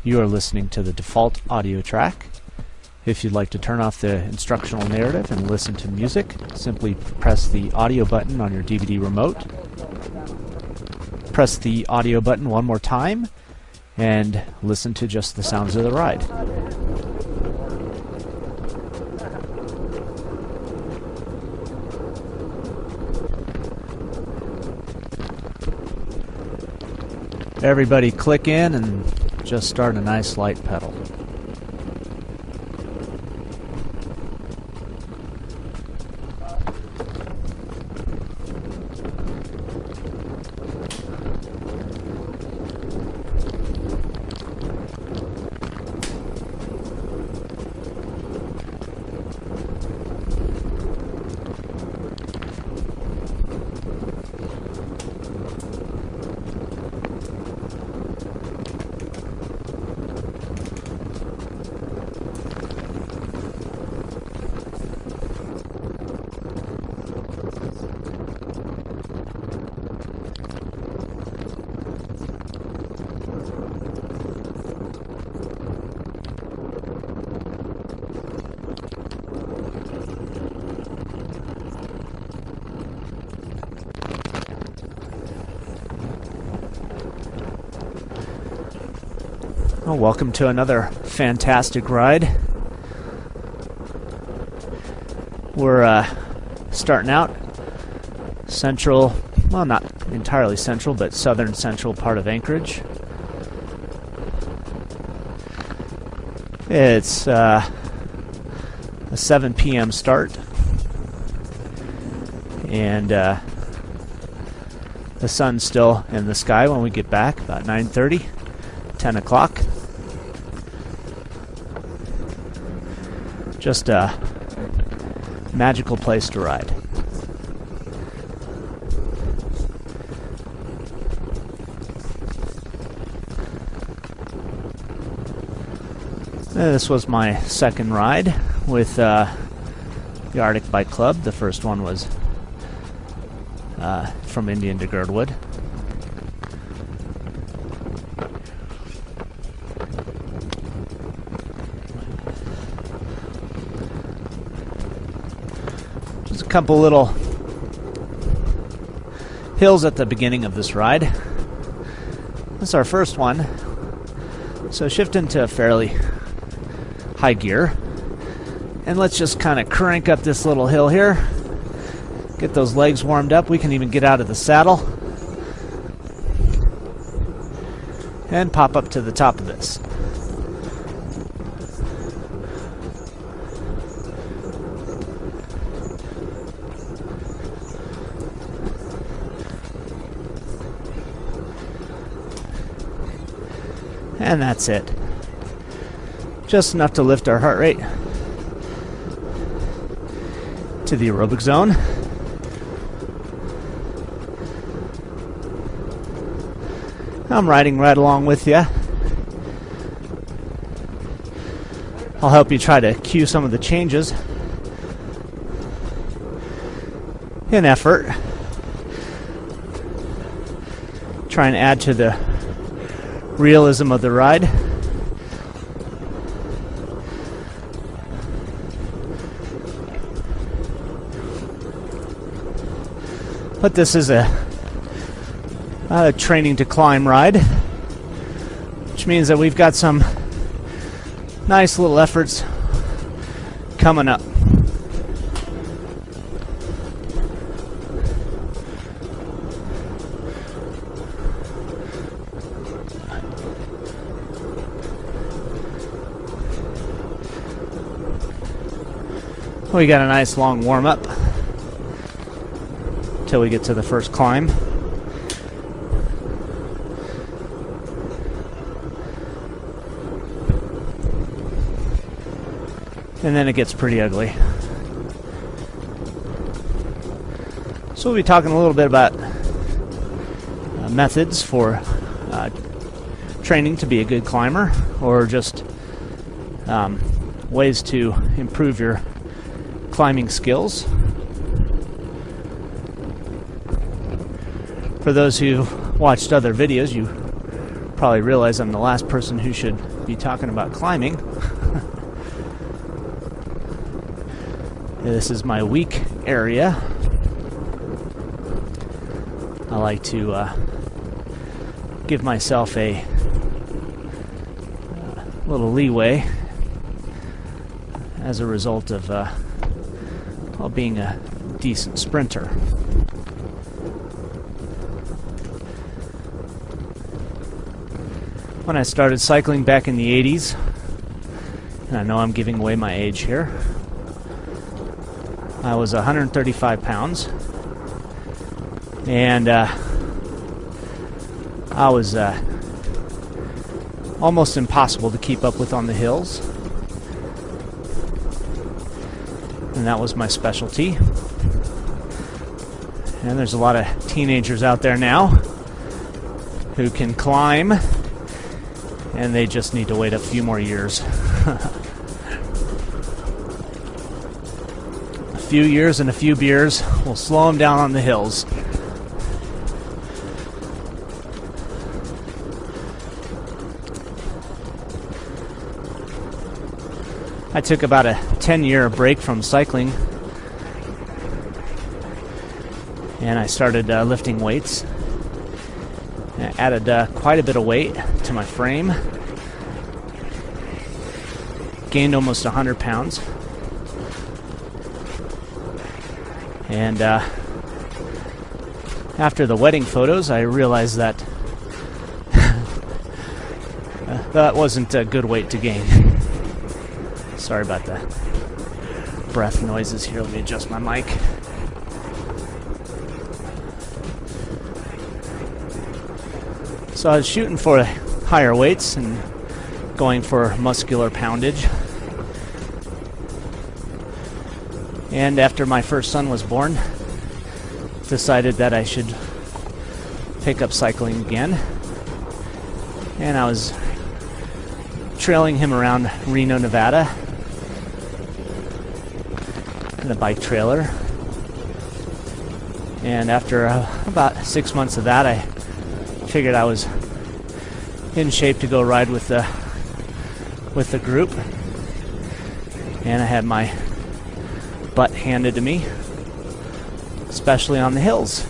You are listening to the default audio track. If you'd like to turn off the instructional narrative and listen to music, simply press the audio button on your DVD remote. Press the audio button one more time and listen to just the sounds of the ride. Everybody click in and just start a nice light pedal. Well, welcome to another fantastic ride. We're starting out central, well, not entirely central, but southern central part of Anchorage. It's a 7 p.m. start, and the sun's still in the sky when we get back, about 9:30, 10 o'clock. Just a magical place to ride. This was my second ride with the Arctic Bike Club. The first one was from Indian to Girdwood. Couple little hills at the beginning of this ride. This is our first one, so shift into a fairly high gear and let's just kind of crank up this little hill here, get those legs warmed up. We can even get out of the saddle and pop up to the top of this. And that's it. Just enough to lift our heart rate to the aerobic zone. I'm riding right along with you. I'll help you try to cue some of the changes in effort. Try and add to the realism of the ride. But this is a training to climb ride, which means that we've got some nice little efforts coming up. We got a nice long warm-up till we get to the first climb. And then it gets pretty ugly. So we'll be talking a little bit about methods for training to be a good climber, or just ways to improve your climbing skills. For those who watched other videos, you Probably realize I'm the last person who should be talking about climbing. This is my weak area. I like to give myself a little leeway as a result of being a decent sprinter. When I started cycling back in the 80s, and I know I'm giving away my age here, I was 135 pounds, and I was almost impossible to keep up with on the hills, and that was my specialty. And there's a lot of teenagers out there now who can climb, and they just need to wait a few more years. A few years and a few beers will slow them down on the hills. I took about a 10-year break from cycling, and I started lifting weights. I added quite a bit of weight to my frame. Gained almost 100 pounds. And after the wedding photos, I realized that that wasn't a good weight to gain. Sorry about the breath noises here. Let me adjust my mic. So I was shooting for higher weights and going for muscular poundage. And after my first son was born, decided that I should pick up cycling again. And I was trailing him around Reno, Nevada in a bike trailer. And after about 6 months of that, I figured I was in shape to go ride with the group, and I had my butt handed to me, especially on the hills.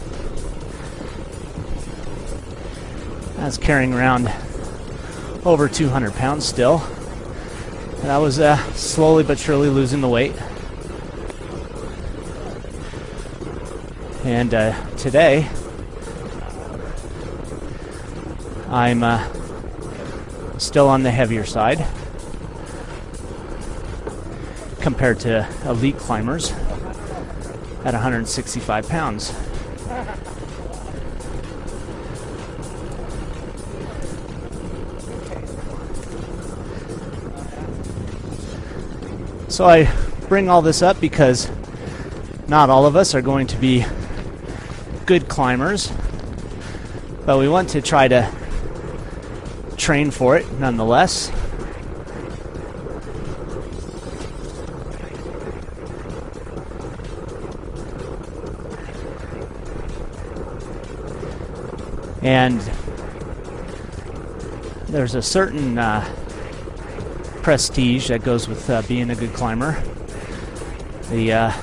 I was carrying around over 200 pounds still, and I was slowly but surely losing the weight. And today I'm still on the heavier side compared to elite climbers at 165 pounds. So I bring all this up because not all of us are going to be good climbers, but we want to try to train for it nonetheless. And there's a certain prestige that goes with being a good climber. The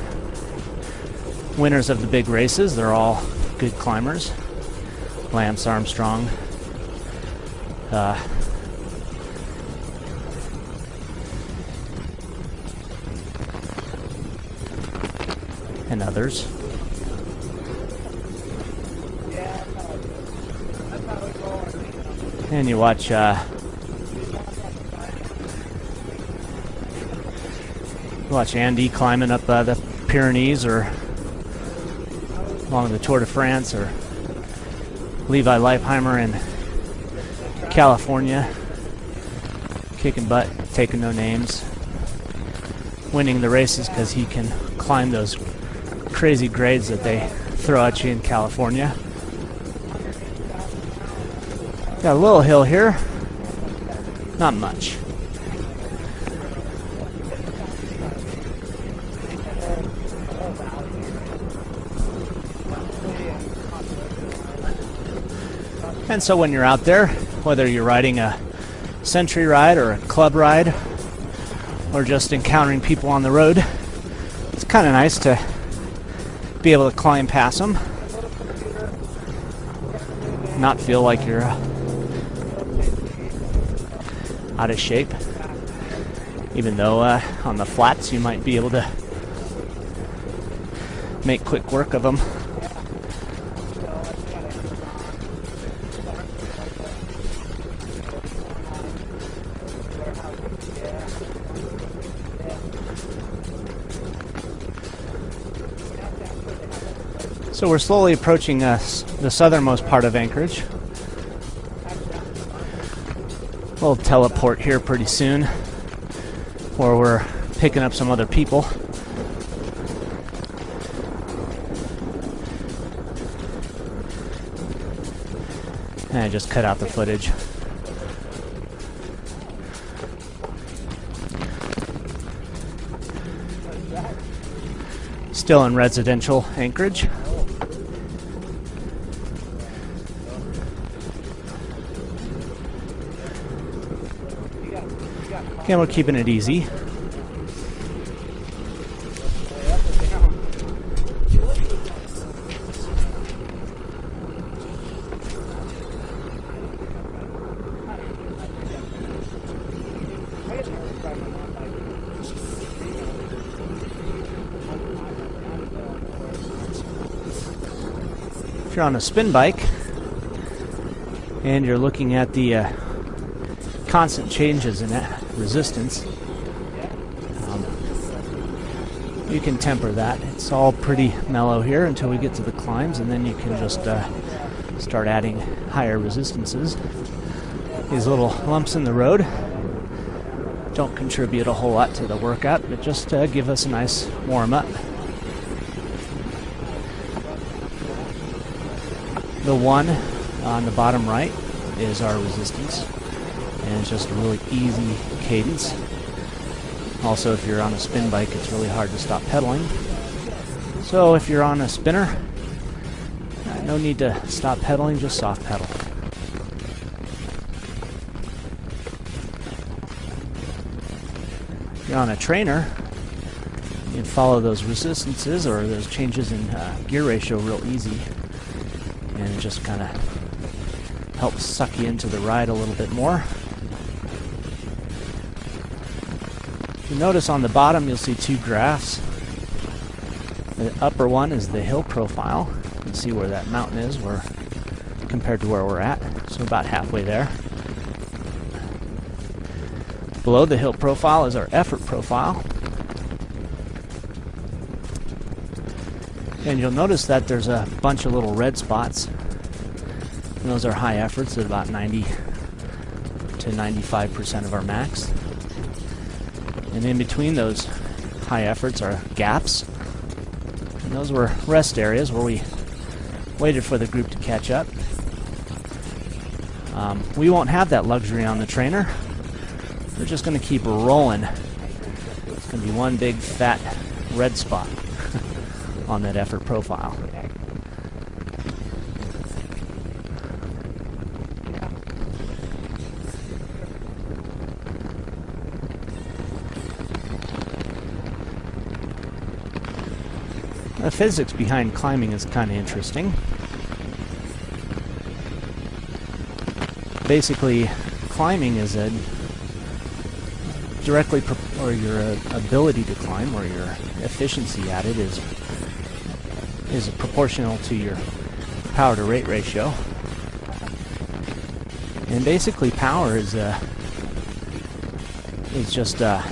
winners of the big races, they're all good climbers. Lance Armstrong, and others. And you watch Andy climbing up the Pyrenees, or along the Tour de France, or Levi Leipheimer in California, kicking butt, taking no names, winning the races because he can climb those crazy grades that they throw at you in California. Got a little hill here, not much. And so when you're out there, whether you're riding a century ride or a club ride or just encountering people on the road. It's kind of nice to be able to climb past them, not feel like you're out of shape, even though on the flats you might be able to make quick work of them. So we're slowly approaching the southernmost part of Anchorage. We'll teleport here pretty soon, where we're picking up some other people. And I just cut out the footage. Still in residential Anchorage. Again, we're keeping it easy. If you're on a spin bike and you're looking at the constant changes in resistance, you can temper that. It's all pretty mellow here until we get to the climbs, and then you can just start adding higher resistances. These little lumps in the road don't contribute a whole lot to the workout, but just give us a nice warm-up. The 1 on the bottom right is our resistance, and it's just a really easy cadence. Also, if you're on a spin bike, it's really hard to stop pedaling. So if you're on a spinner, no need to stop pedaling, just soft pedal. If you're on a trainer, you can follow those resistances or those changes in gear ratio real easy, and it just kind of helps suck you into the ride a little bit more. If you notice on the bottom, you'll see 2 graphs. The upper one is the hill profile. You can see where that mountain is compared to where we're at, so about halfway there. Below the hill profile is our effort profile. And you'll notice that there's a bunch of little red spots. And those are high efforts at about 90 to 95% of our max. And in between those high efforts are gaps. And those were rest areas where we waited for the group to catch up. We won't have that luxury on the trainer. We're just going to keep rolling. It's going to be one big fat red spot on that effort profile. The physics behind climbing is kind of interesting. Basically, climbing is a directly or your ability to climb, or your efficiency at it is proportional to your power to rate ratio. And basically, power is just a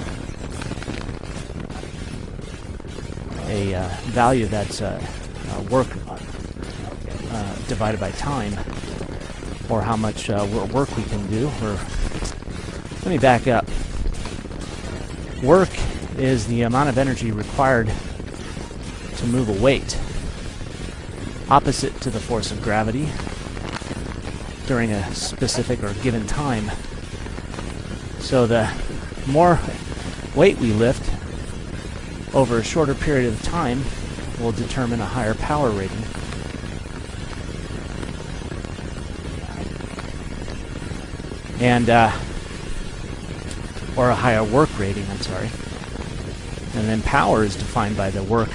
value that's work divided by time, or how much work we can do. Or let me back up. Work is the amount of energy required to move a weight, opposite to the force of gravity, during a specific or given time. So the more weight we lift over a shorter period of time will determine a higher power rating. and or a higher work rating, I'm sorry. And then power is defined by the work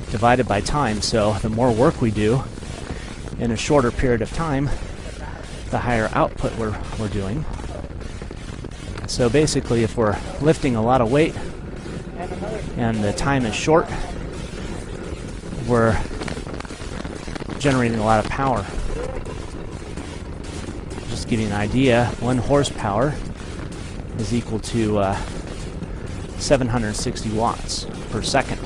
divided by time. So the more work we do in a shorter period of time, the higher output we're doing. So basically, if we're lifting a lot of weight and the time is short, we're generating a lot of power. Just to give you an idea, 1 horsepower is equal to 760 watts per second.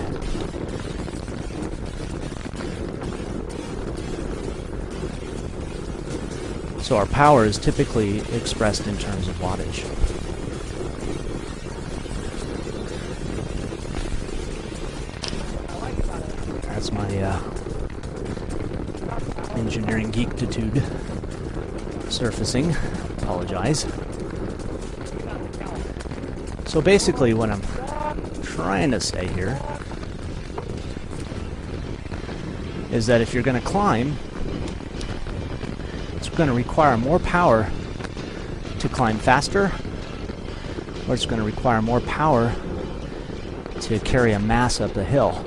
So our power is typically expressed in terms of wattage. That's my engineering geekitude surfacing. Apologize. So basically what I'm trying to say here is that if you're going to climb, it's going to require more power to climb faster, or it's going to require more power to carry a mass up the hill.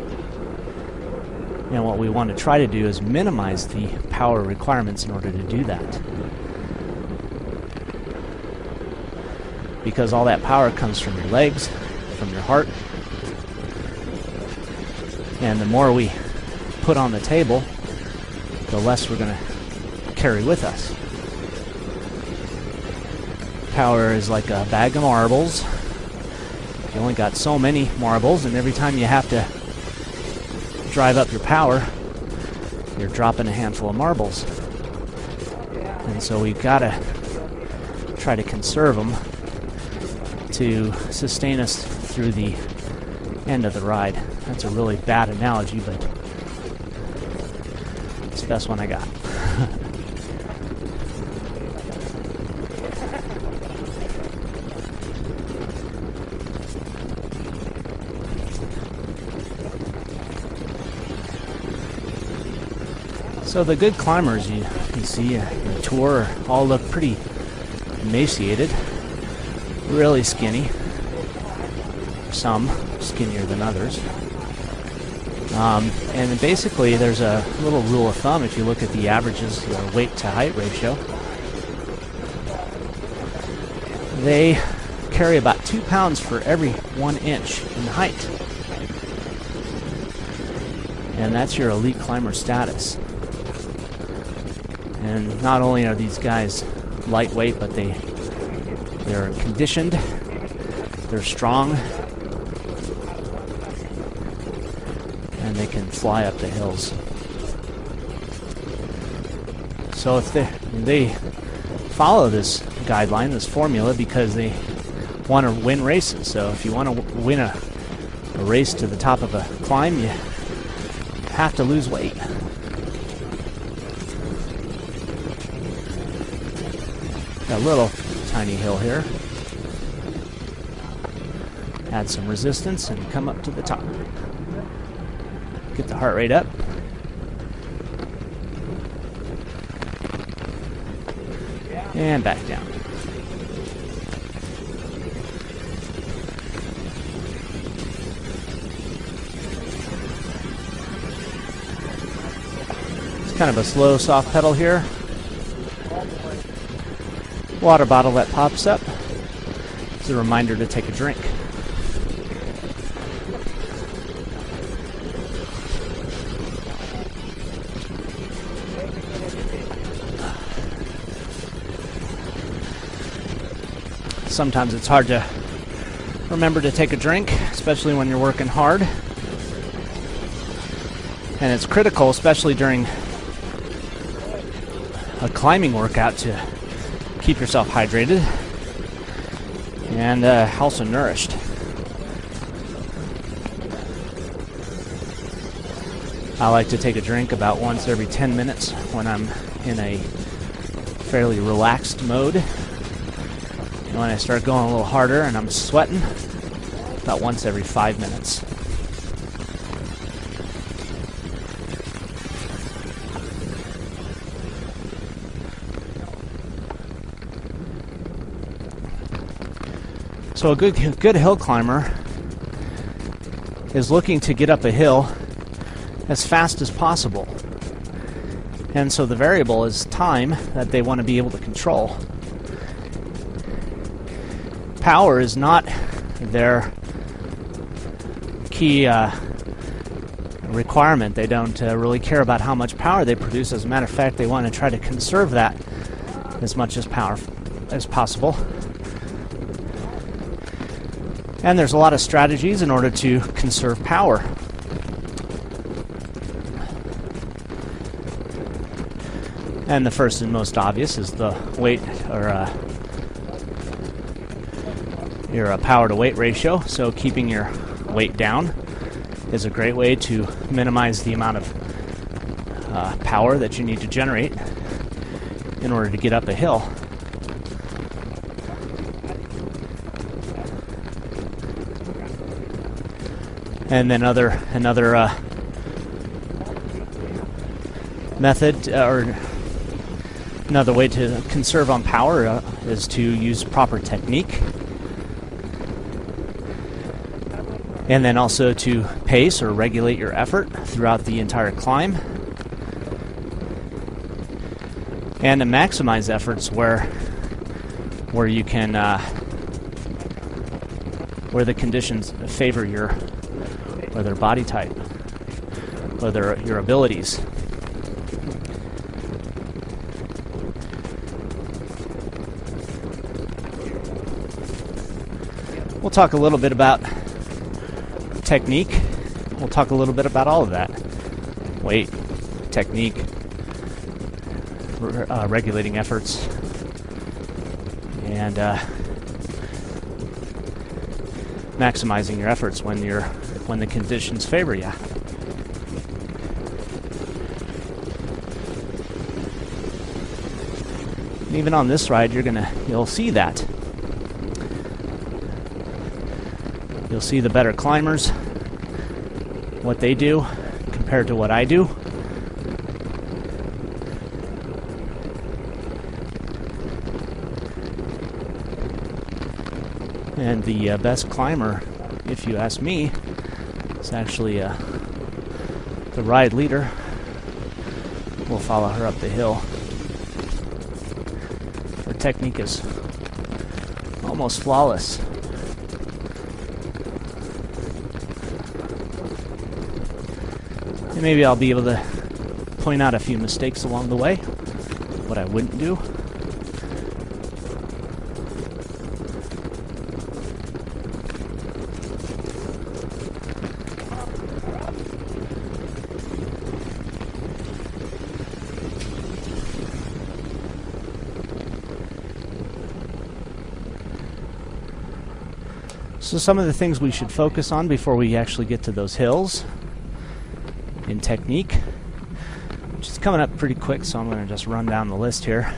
And what we want to try to do is minimize the power requirements in order to do that. Because all that power comes from your legs, from your heart. And the more we put on the table, the less we're going to carry with us. Power is like a bag of marbles. You only got so many marbles, and every time you have to drive up your power, you're dropping a handful of marbles. And so we've got to try to conserve them to sustain us through the end of the ride. That's a really bad analogy, but it's the best one I got. So the good climbers you can see in the tour all look pretty emaciated, really skinny, some skinnier than others. And basically there's a little rule of thumb if you look at the averages, the weight to height ratio. They carry about 2 pounds for every 1 inch in height. And that's your elite climber status. And not only are these guys lightweight, but they're conditioned, they're strong, and they can fly up the hills. So if they follow this guideline, this formula, because they want to win races. So if you want to win a race to the top of a climb, you have to lose weight. Got a little tiny hill here. Add some resistance and come up to the top. Get the heart rate up. And back down. It's kind of a slow, soft pedal here. Water bottle that pops up. It's a reminder to take a drink. Sometimes it's hard to remember to take a drink, especially when you're working hard. And it's critical, especially during a climbing workout, to keep yourself hydrated and also nourished. I like to take a drink about once every 10 minutes when I'm in a fairly relaxed mode. And when I start going a little harder and I'm sweating, about once every 5 minutes. So a good hill climber is looking to get up a hill as fast as possible. And so the variable is time that they want to be able to control. Power is not their key requirement. They don't really care about how much power they produce. As a matter of fact, they want to try to conserve that as much as power as possible. And there's a lot of strategies in order to conserve power. And the first and most obvious is the weight, or your power to weight ratio. So keeping your weight down is a great way to minimize the amount of power that you need to generate in order to get up a hill. And then another method, or another way to conserve on power is to use proper technique. And then also to pace or regulate your effort throughout the entire climb. And to maximize efforts where you can, where the conditions favor your, whether body type, whether your abilities. We'll talk a little bit about technique. We'll talk a little bit about all of that. Weight, technique, regulating efforts, and maximizing your efforts when the conditions favor you. And even on this ride, you'll see that. You'll see the better climbers, what they do compared to what I do. And the best climber, if you ask me, is actually the ride leader. We'll follow her up the hill. Her technique is almost flawless. And maybe I'll be able to point out a few mistakes along the way, what I wouldn't do. So some of the things we should focus on before we actually get to those hills in technique, which is coming up pretty quick, so I'm going to just run down the list here.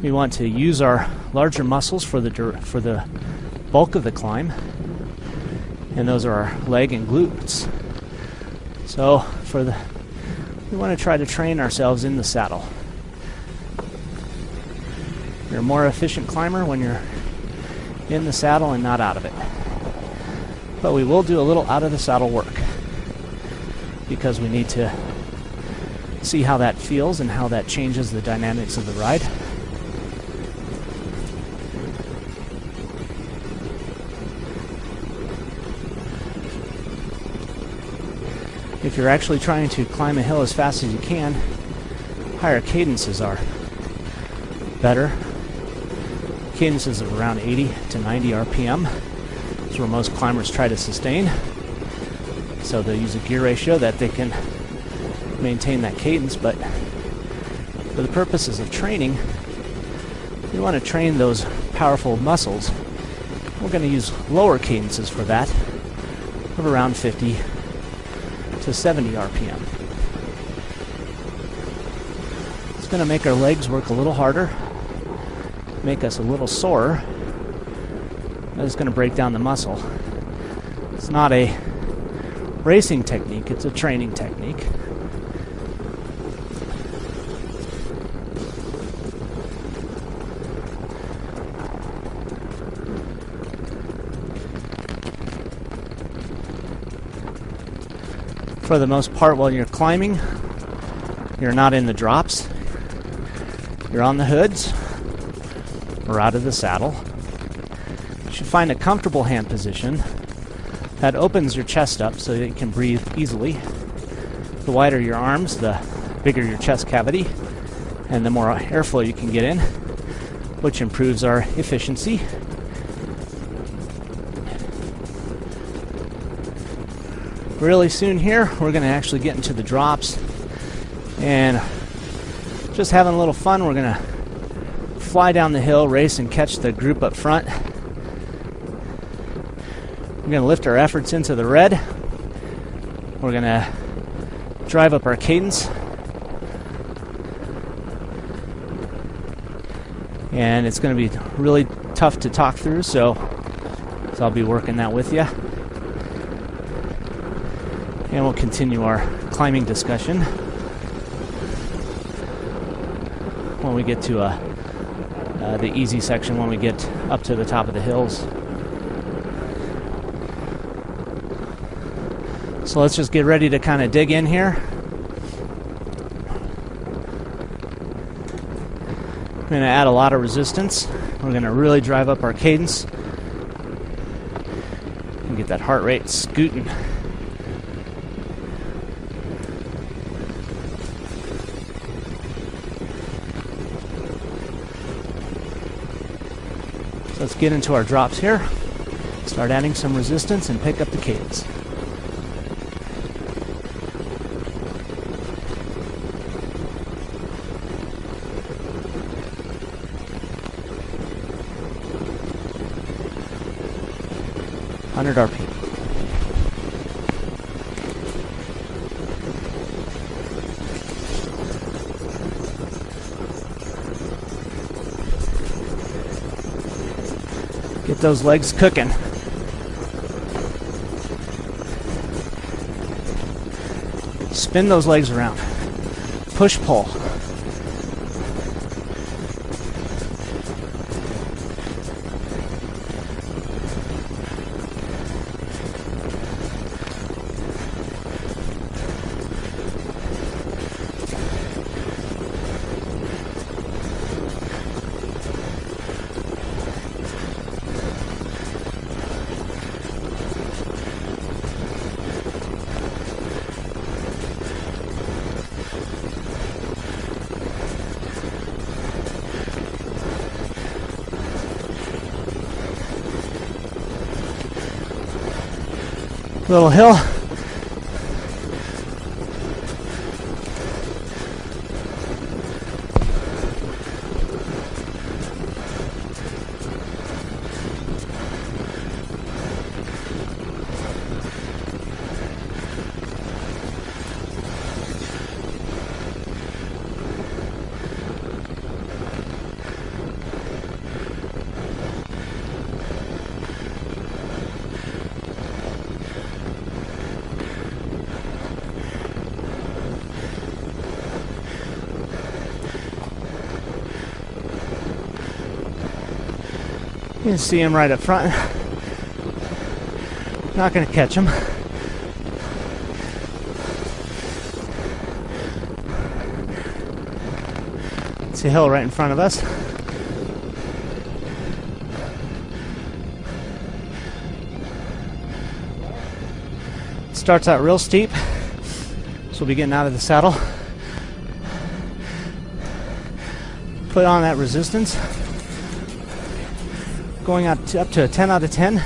We want to use our larger muscles for the bulk of the climb, and those are our leg and glutes. So we want to try to train ourselves in the saddle. You're a more efficient climber when you're in the saddle and not out of it. But we will do a little out of the saddle work because we need to see how that feels and how that changes the dynamics of the ride. If you're actually trying to climb a hill as fast as you can, higher cadences are better. Cadences of around 80 to 90 RPM is where most climbers try to sustain. So they'll use a gear ratio that they can maintain that cadence, but for the purposes of training, we want to train those powerful muscles. We're going to use lower cadences for that, of around 50 to 70 RPM. It's going to make our legs work a little harder, make us a little sore. It's going to break down the muscle. It's not a racing technique, it's a training technique. For the most part, while you're climbing, you're not in the drops. You're on the hoods or out of the saddle. You should find a comfortable hand position that opens your chest up so that you can breathe easily. The wider your arms, the bigger your chest cavity, and the more airflow you can get in, which improves our efficiency. Really soon here, we're going to actually get into the drops, and just having a little fun, we're going to fly down the hill, race and catch the group up front. We're going to lift our efforts into the red. We're going to drive up our cadence. And it's going to be really tough to talk through, so I'll be working that with you. And we'll continue our climbing discussion when we get to the easy section, when we get up to the top of the hills. So let's just get ready to kind of dig in here. We're going to add a lot of resistance. We're going to really drive up our cadence and get that heart rate scooting. Let's get into our drops here, start adding some resistance, and pick up the cadence. RPM. Get those legs cooking. Spin those legs around. Push, pull. Little hill. You can see him right up front. Not going to catch him. It's a hill right in front of us. It starts out real steep, so we'll be getting out of the saddle. Put on that resistance. Going up to a 10 out of 10.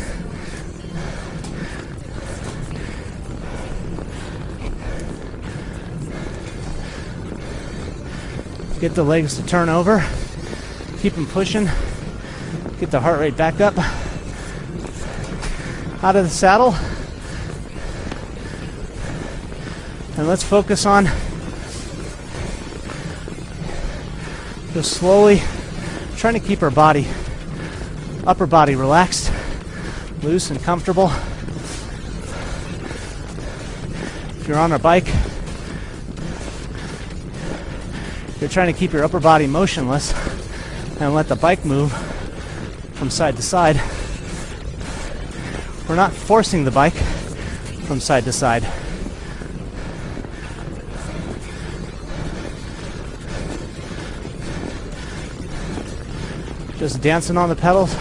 Get the legs to turn over. Keep them pushing. Get the heart rate back up. Out of the saddle. And let's focus on just slowly trying to keep our body, upper body relaxed, loose and comfortable. If you're on a bike, you're trying to keep your upper body motionless and let the bike move from side to side. We're not forcing the bike from side to side. Just dancing on the pedals.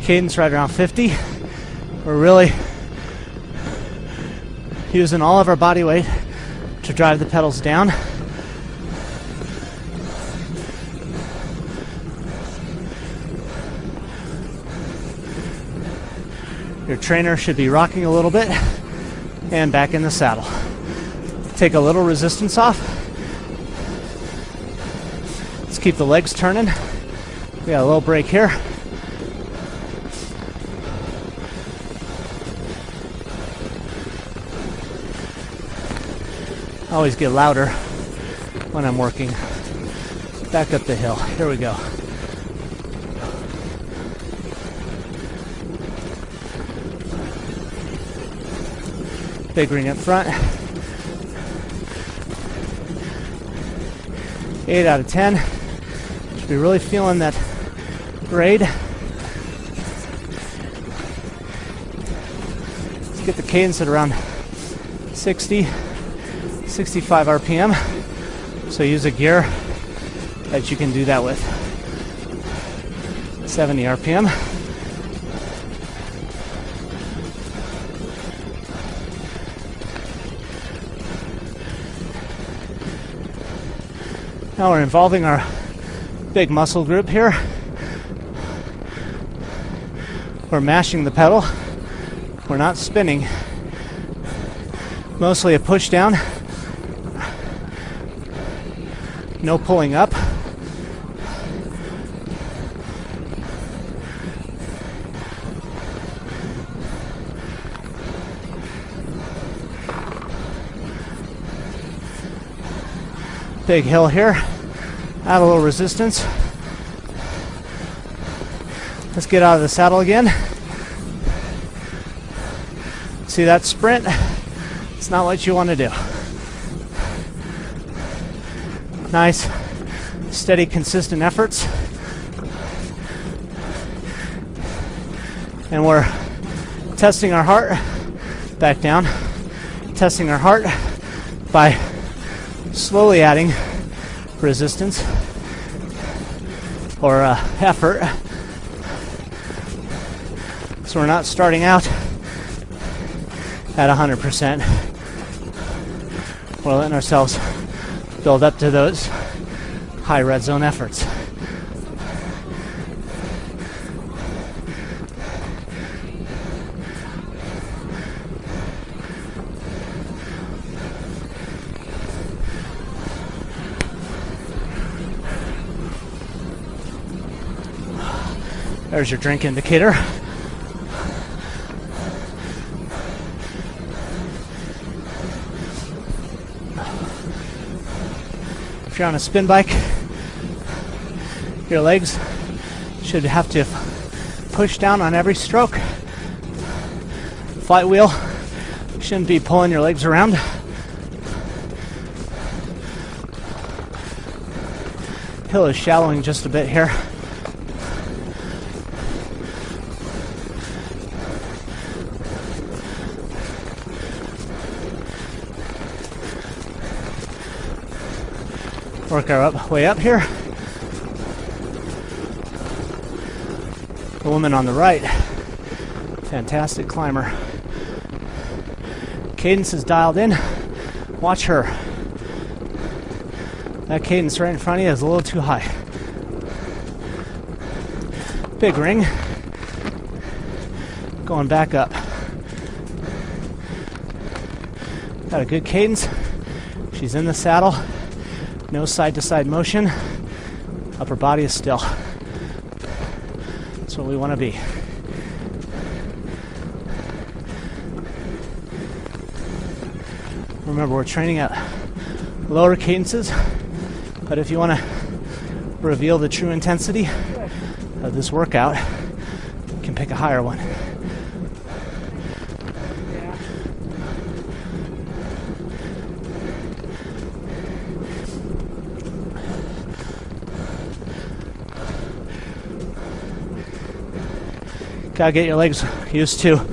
Cadence right around 50. We're really using all of our body weight to drive the pedals down. Your trainer should be rocking a little bit and back in the saddle. Take a little resistance off. Let's keep the legs turning. We got a little break here. I always get louder when I'm working. Back up the hill. Here we go. Big ring up front. 8 out of 10. Should be really feeling that grade. Let's get the cadence at around 60. 65 RPM, so use a gear that you can do that with. 70 RPM. Now we're involving our big muscle group here. We're mashing the pedal. We're not spinning. Mostly a push down. No pulling up. Big hill here. Add a little resistance. Let's get out of the saddle again. See that sprint? It's not what you want to do. Nice, steady, consistent efforts. And we're testing our heart, back down, testing our heart by slowly adding resistance or effort. So we're not starting out at 100%. We're letting ourselves build up to those high red zone efforts. There's your drink indicator. If you're on a spin bike, your legs should have to push down on every stroke. Flight wheel shouldn't be pulling your legs around. Hill is shallowing just a bit here. Work our way up here. The woman on the right, fantastic climber. Cadence is dialed in. Watch her. That cadence right in front of you is a little too high. Big ring. Going back up. Got a good cadence. She's in the saddle. No side-to-side motion. Upper body is still. That's what we want to be. Remember, we're training at lower cadences, but if you want to reveal the true intensity of this workout, you can pick a higher one. Gotta get your legs used to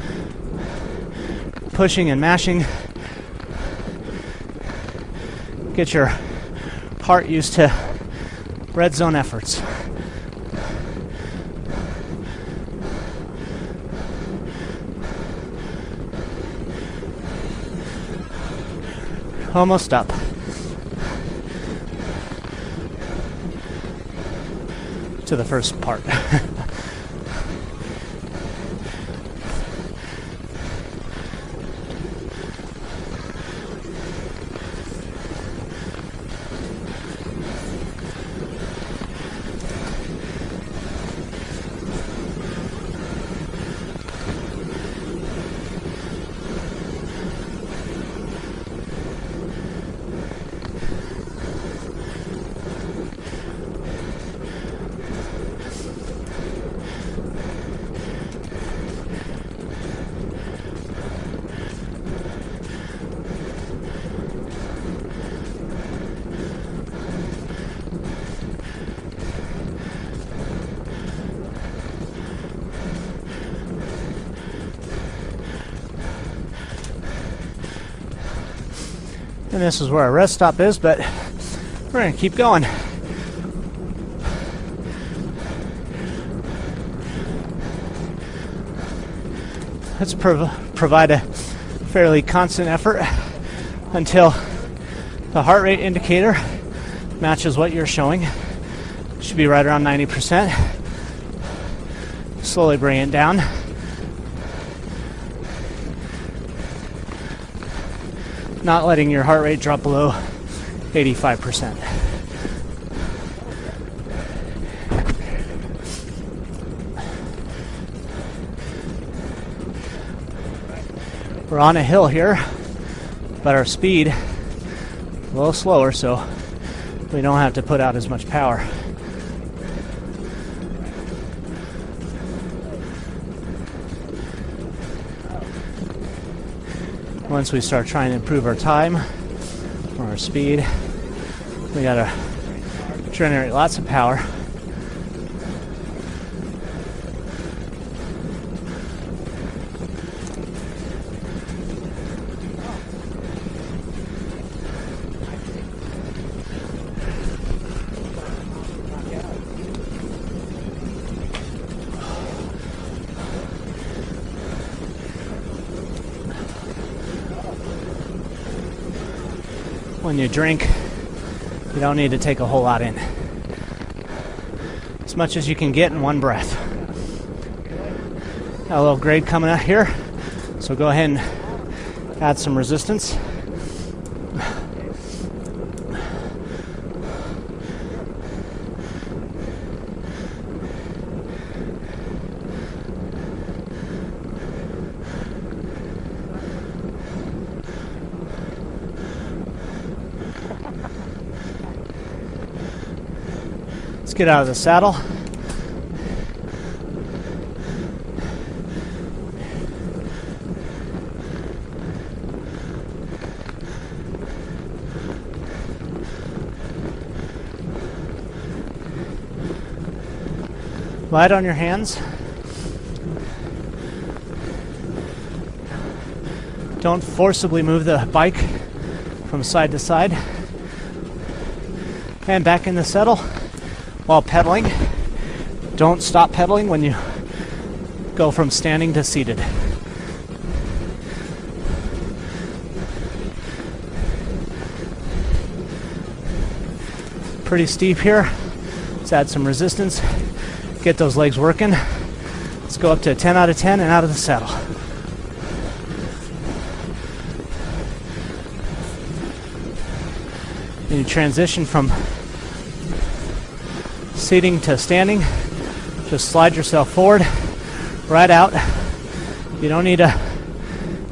pushing and mashing. Get your heart used to red zone efforts. Almost up. To the first part. And this is where our rest stop is, but we're going to keep going. Let's provide a fairly constant effort until the heart rate indicator matches what you're showing. It should be right around 90%. Slowly bring it down. Not letting your heart rate drop below 85%. We're on a hill here, but our speed a little slower, so we don't have to put out as much power. Once we start trying to improve our time or our speed, we gotta generate lots of power. When you drink, you don't need to take a whole lot in. As much as you can get in one breath. Got a little grade coming out here, so go ahead and add some resistance. Get out of the saddle. Light on your hands. Don't forcibly move the bike from side to side. And back in the saddle. While pedaling, don't stop pedaling when you go from standing to seated. Pretty steep here. Let's add some resistance. Get those legs working. Let's go up to 10 out of 10 and out of the saddle. You transition from seating to standing, just slide yourself forward, right out. You don't need to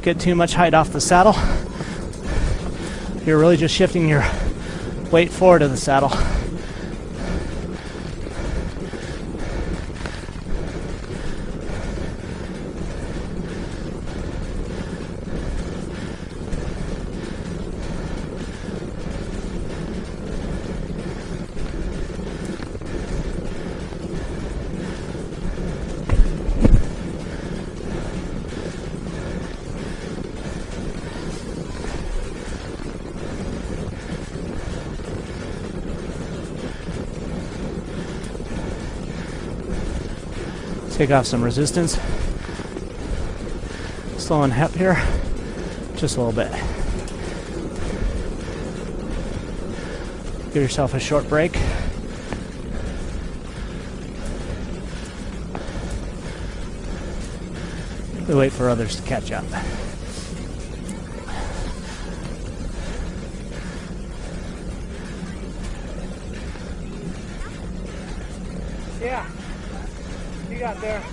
get too much height off the saddle. You're really just shifting your weight forward of the saddle. Take off some resistance. Slowing up here just a little bit. Give yourself a short break. We wait for others to catch up. Yeah, you got there.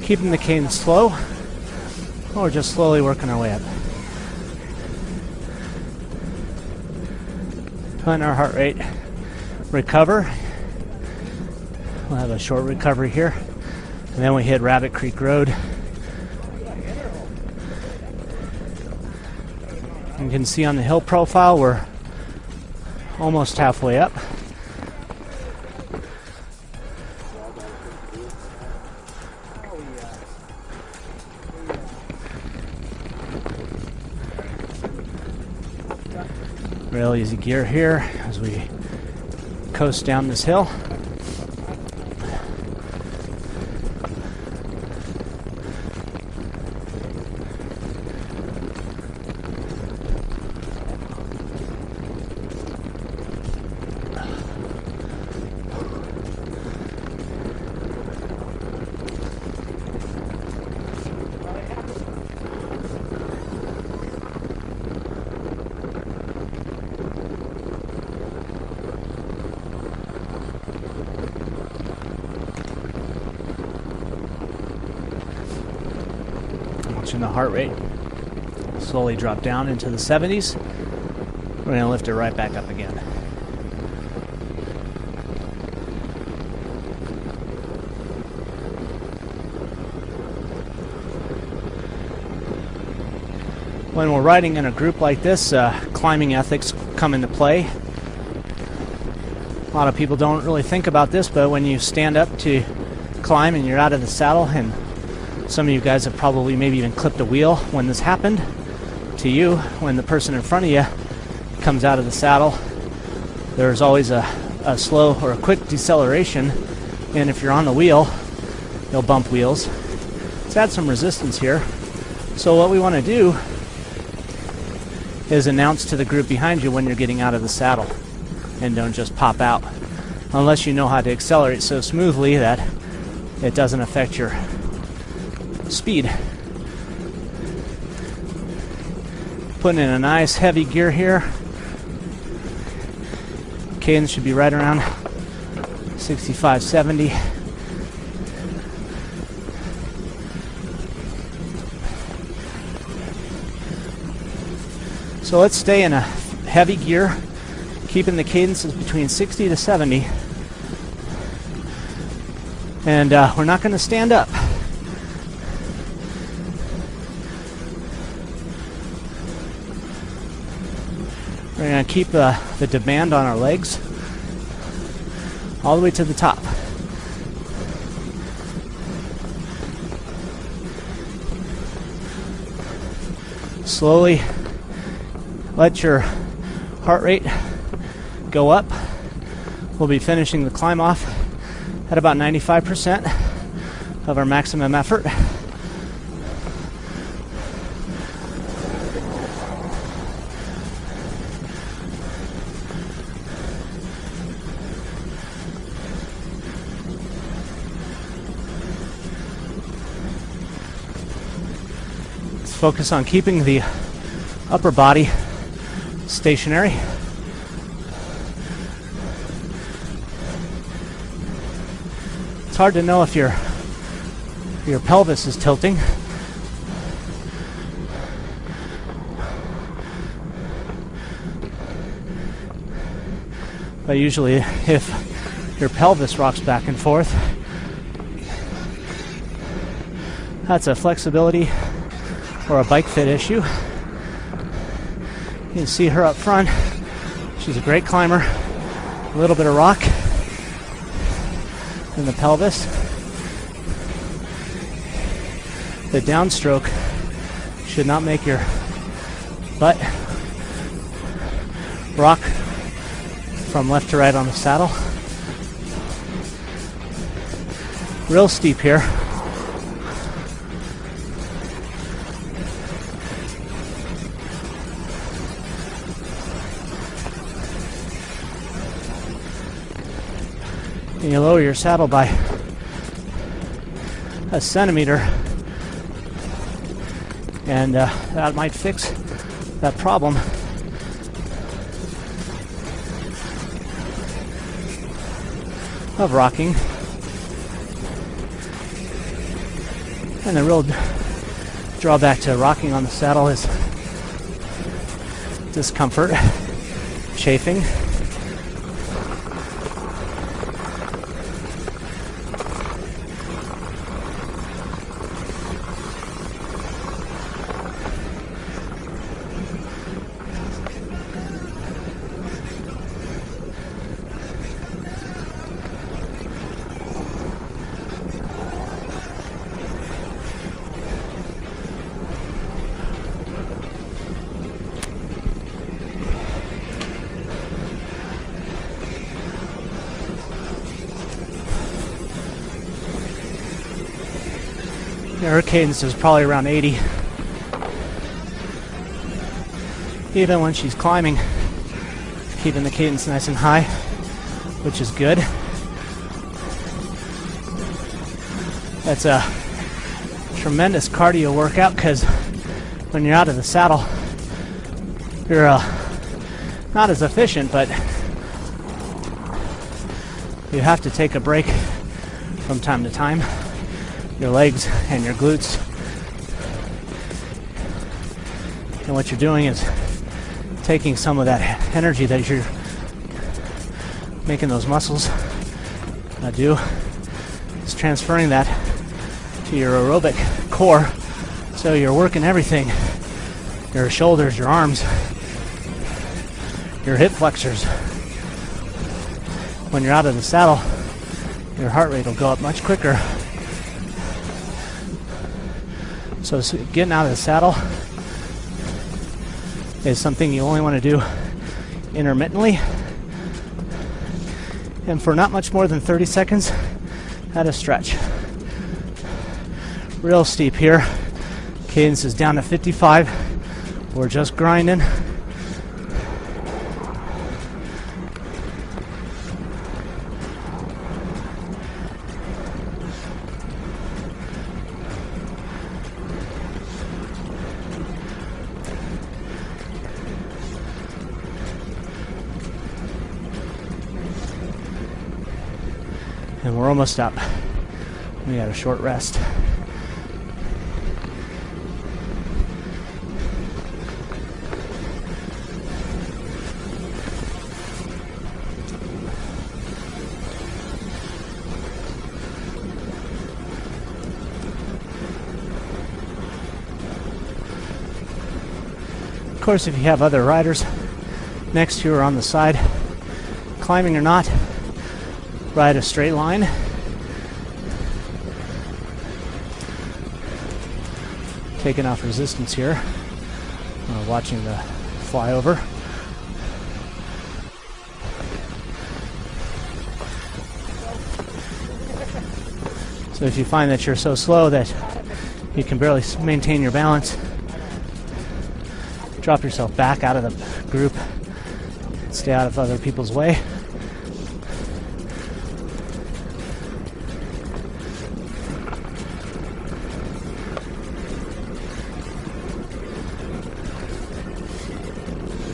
Keeping the cadence slow, or just slowly working our way up. Letting our heart rate recover. We'll have a short recovery here, and then we hit Rabbit Creek Road. You can see on the hill profile we're almost halfway up. Real easy gear here as we coast down this hill. Watching the heart rate slowly drop down into the 70s. We're going to lift it right back up again. When we're riding in a group like this, climbing ethics come into play. A lot of people don't really think about this, but when you stand up to climb and you're out of the saddle, and some of you guys have probably maybe even clipped a wheel when this happened to you, when the person in front of you comes out of the saddle, there's always a slow or a quick deceleration, and if you're on the wheel, you'll bump wheels. Let's add some resistance here. So what we want to do is announce to the group behind you when you're getting out of the saddle, and don't just pop out, unless you know how to accelerate so smoothly that it doesn't affect your speed. Putting in a nice heavy gear here. Cadence should be right around 65, 70. So let's stay in a heavy gear, keeping the cadences between 60 to 70. And we're not going to stand up. We're going to keep the demand on our legs all the way to the top. Slowly let your heart rate go up. We'll be finishing the climb off at about 95% of our maximum effort. Focus on keeping the upper body stationary. It's hard to know if your pelvis is tilting. But usually if your pelvis rocks back and forth, that's a flexibility or a bike fit issue. You can see her up front. She's a great climber. A little bit of rock in the pelvis. The downstroke should not make your butt rock from left to right on the saddle. Real steep here. And you lower your saddle by a centimeter, and that might fix that problem. Of rocking. And the real drawback to rocking on the saddle is discomfort, chafing. Her cadence is probably around 80. Even when she's climbing, keeping the cadence nice and high, which is good. That's a tremendous cardio workout because when you're out of the saddle, you're not as efficient, but you have to take a break from time to time. Your legs and your glutes. And what you're doing is taking some of that energy that you're making those muscles do, is transferring that to your aerobic core. So you're working everything. Your shoulders, your arms, your hip flexors. When you're out of the saddle, your heart rate will go up much quicker. So getting out of the saddle is something you only want to do intermittently and for not much more than 30 seconds at a stretch. Real steep here. Cadence is down to 55. We're just grinding. And we're almost up. We got a short rest. Of course, if you have other riders next to you or on the side, climbing or not, ride a straight line. Taking off resistance here. Watching the flyover. So if you find that you're so slow that you can barely maintain your balance, drop yourself back out of the group. Stay out of other people's way.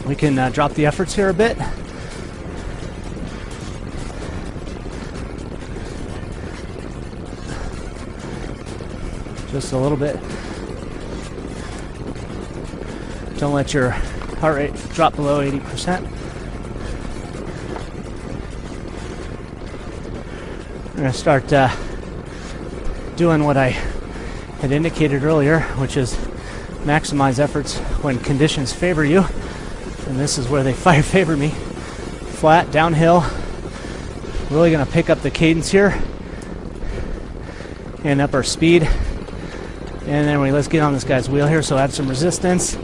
We can drop the efforts here a bit. Just a little bit. Don't let your heart rate drop below 80%. We're going to start doing what I had indicated earlier, which is maximize efforts when conditions favor you. And this is where they favor me. Flat, downhill. Really going to pick up the cadence here and up our speed And then let's get on this guy's wheel here, so add some resistance.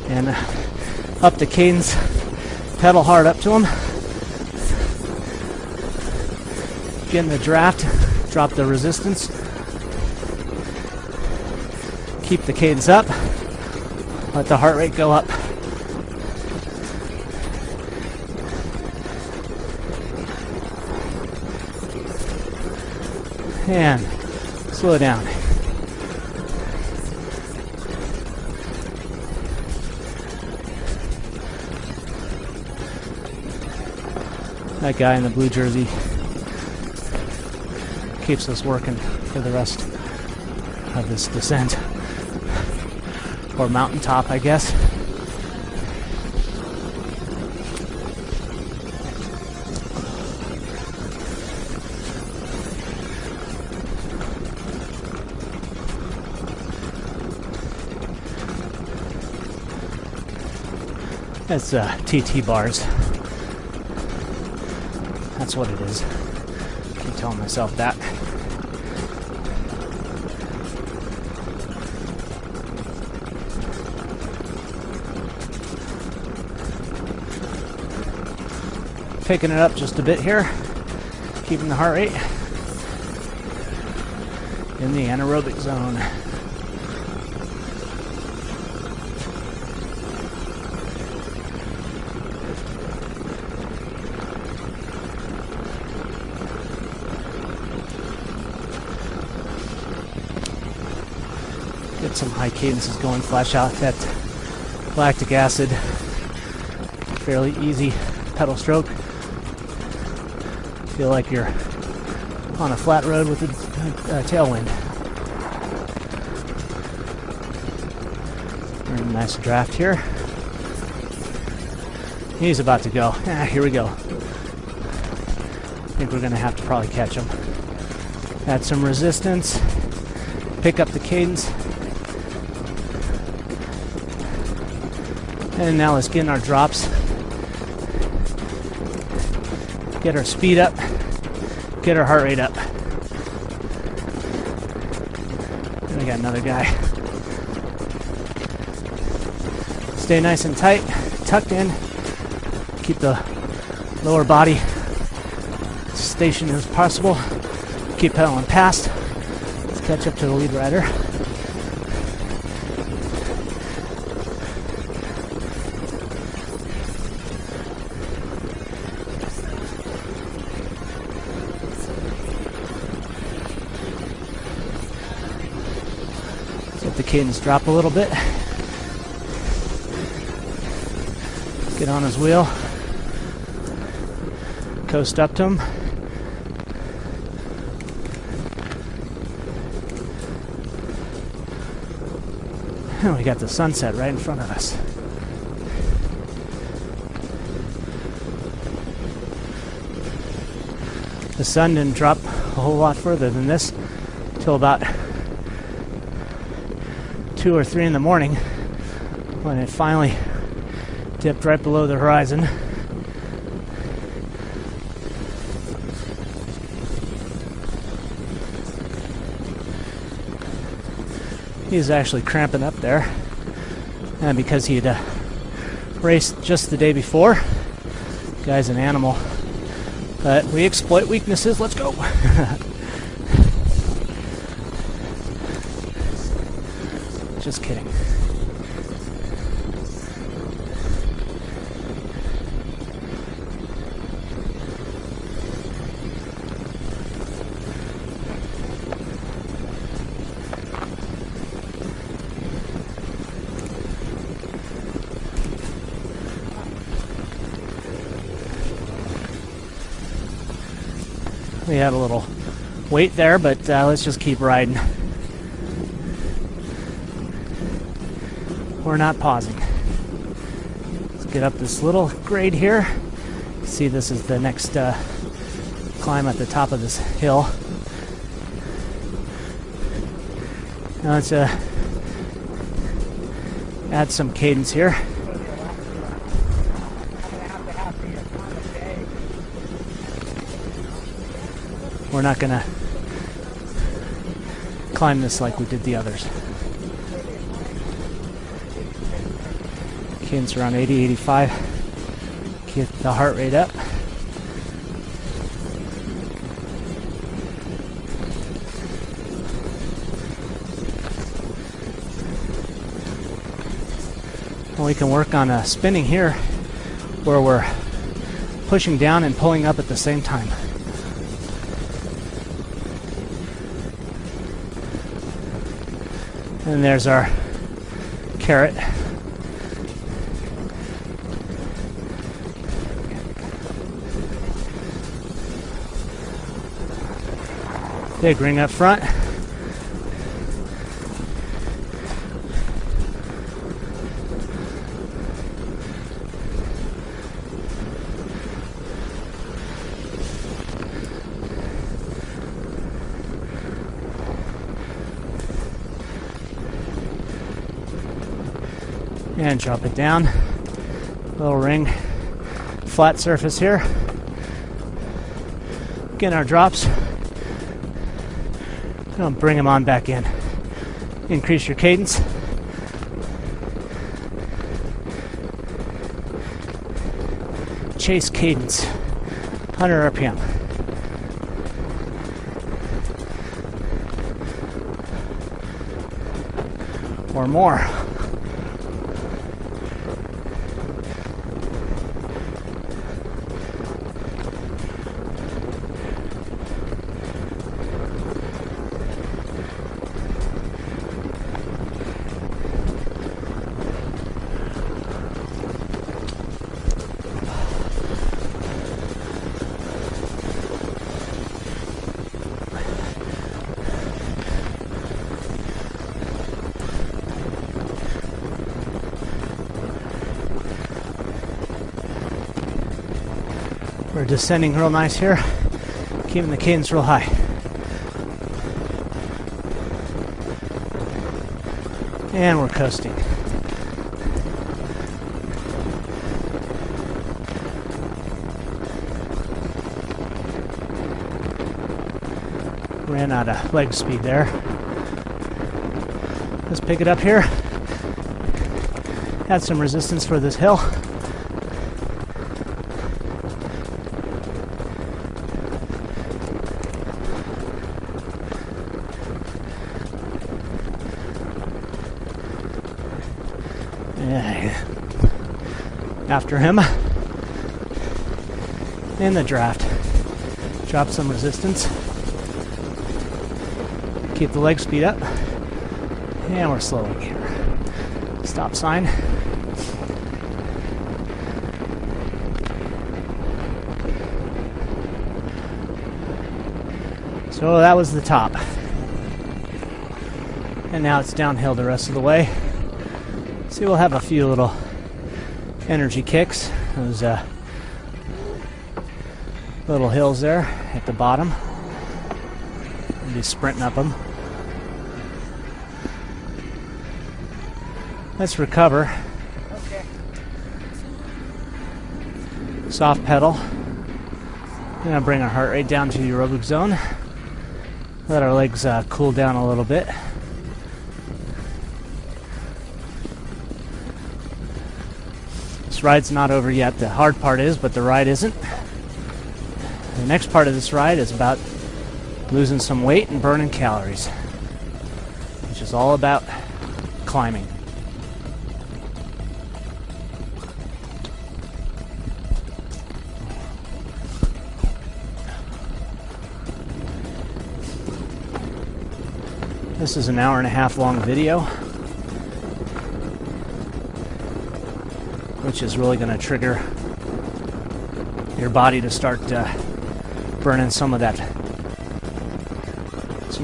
And up the cadence, pedal hard up to him. Get in the draft, drop the resistance. Keep the cadence up. Let the heart rate go up. And slow down. That guy in the blue jersey keeps us working for the rest of this descent. Or mountaintop, I guess. That's TT bars. That's what it is. Keep telling myself that. Picking it up just a bit here, keeping the heart rate in the anaerobic zone. Get some high cadences going, flash out that lactic acid. Fairly easy pedal stroke. Feel like you're on a flat road with a tailwind. Very nice draft here. He's about to go. Here we go. I think we're going to have to probably catch him. Add some resistance. Pick up the cadence. And now let's get in our drops. Get our speed up. Get our heart rate up. And we got another guy. Stay nice and tight, tucked in. Keep the lower body stationed as possible. Keep pedaling past. Let's catch up to the lead rider. Let the cadence drop a little bit. Get on his wheel. Coast up to him. And we got the sunset right in front of us. The sun didn't drop a whole lot further than this till about 2 or 3 in the morning when it finally dipped right below the horizon. He's actually cramping up there, and because he had raced just the day before. Guy's an animal, but we exploit weaknesses. Let's go. Just kidding. We had a little wait there, but let's just keep riding. We're not pausing. Let's get up this little grade here. See, this is the next climb at the top of this hill. Now let's add some cadence here. We're not going to climb this like we did the others. Cadence around 80, 85. Get the heart rate up. And we can work on spinning here where we're pushing down and pulling up at the same time. And there's our carrot. Big ring up front. And drop it down. Little ring, flat surface here. Getting our drops. Gonna bring them on back in. Increase your cadence. Chase cadence. 100 RPM. Or more. We're descending real nice here, keeping the cadence real high. And we're coasting. Ran out of leg speed there. Let's pick it up here. Add some resistance for this hill. After him in the draft. Drop some resistance. Keep the leg speed up. And we're slowing here. Stop sign. So that was the top. And now it's downhill the rest of the way. See, we'll have a few little energy kicks. Those little hills there at the bottom. We'll be sprinting up them. Let's recover. Okay. Soft pedal. Gonna bring our heart rate down to the aerobic zone. Let our legs cool down a little bit. This ride's not over yet. The hard part is, but the ride isn't. The next part of this ride is about losing some weight and burning calories, which is all about climbing. This is an hour-and-a-half long video, which is really going to trigger your body to start burning some of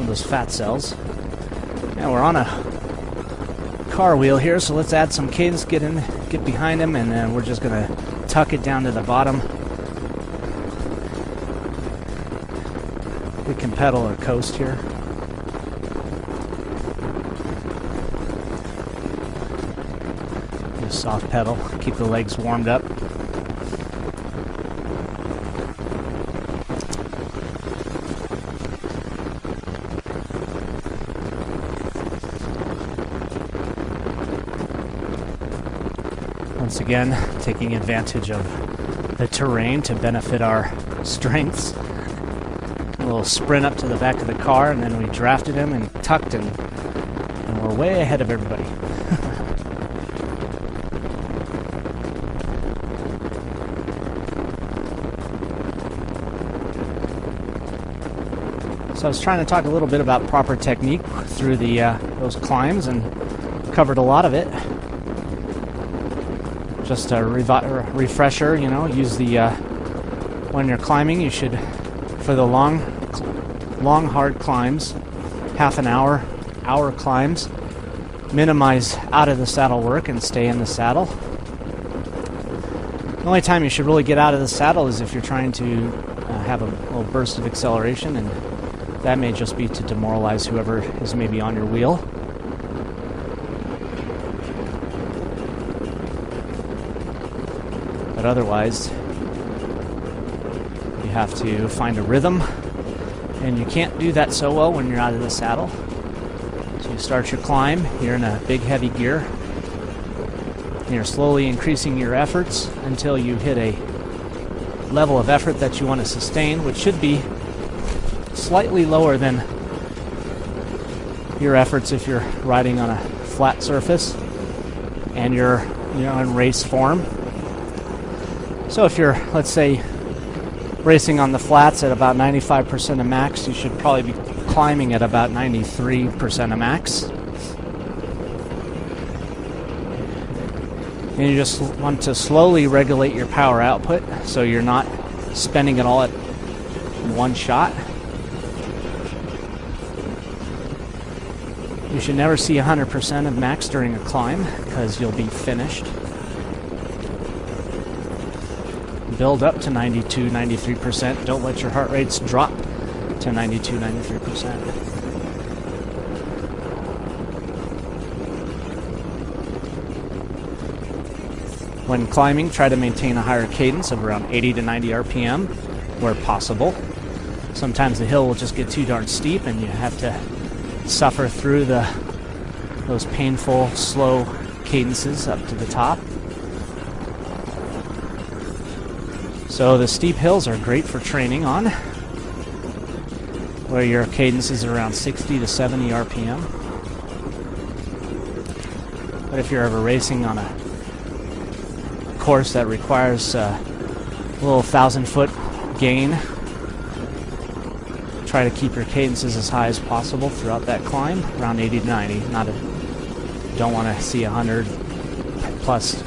those fat cells. And we're on a car wheel here, so let's add some cadence, get behind him, and then we're just going to tuck it down to the bottom. We can pedal or coast here. Just soft pedal, keep the legs warmed up. Once again, taking advantage of the terrain to benefit our strengths. A little sprint up to the back of the car, and then we drafted him and tucked, and we're way ahead of everybody. So I was trying to talk a little bit about proper technique through the those climbs, and covered a lot of it. Just a refresher, use the when you're climbing, you should, for the long hard climbs, half an hour climbs, minimize out of the saddle work and stay in the saddle. The only time you should really get out of the saddle is if you're trying to have a little burst of acceleration, and that may just be to demoralize whoever is maybe on your wheel. But otherwise, you have to find a rhythm, and you can't do that so well when you're out of the saddle. So you start your climb, you're in a big heavy gear, and you're slowly increasing your efforts until you hit a level of effort that you want to sustain, which should be slightly lower than your efforts if you're riding on a flat surface and you're in race form. So if you're, let's say, racing on the flats at about 95% of max, you should probably be climbing at about 93% of max. And you just want to slowly regulate your power output so you're not spending it all at one shot. You should never see 100% of max during a climb because you'll be finished. Build up to 92, 93%. Don't let your heart rates drop to 92, 93%. When climbing, try to maintain a higher cadence of around 80 to 90 RPM where possible. Sometimes the hill will just get too darn steep and you have to suffer through those painful, slow cadences up to the top. So the steep hills are great for training on, where your cadence is around 60 to 70 RPM. But if you're ever racing on a course that requires a little 1,000-foot gain, try to keep your cadences as high as possible throughout that climb, around 80 to 90. Don't want to see 100 plus.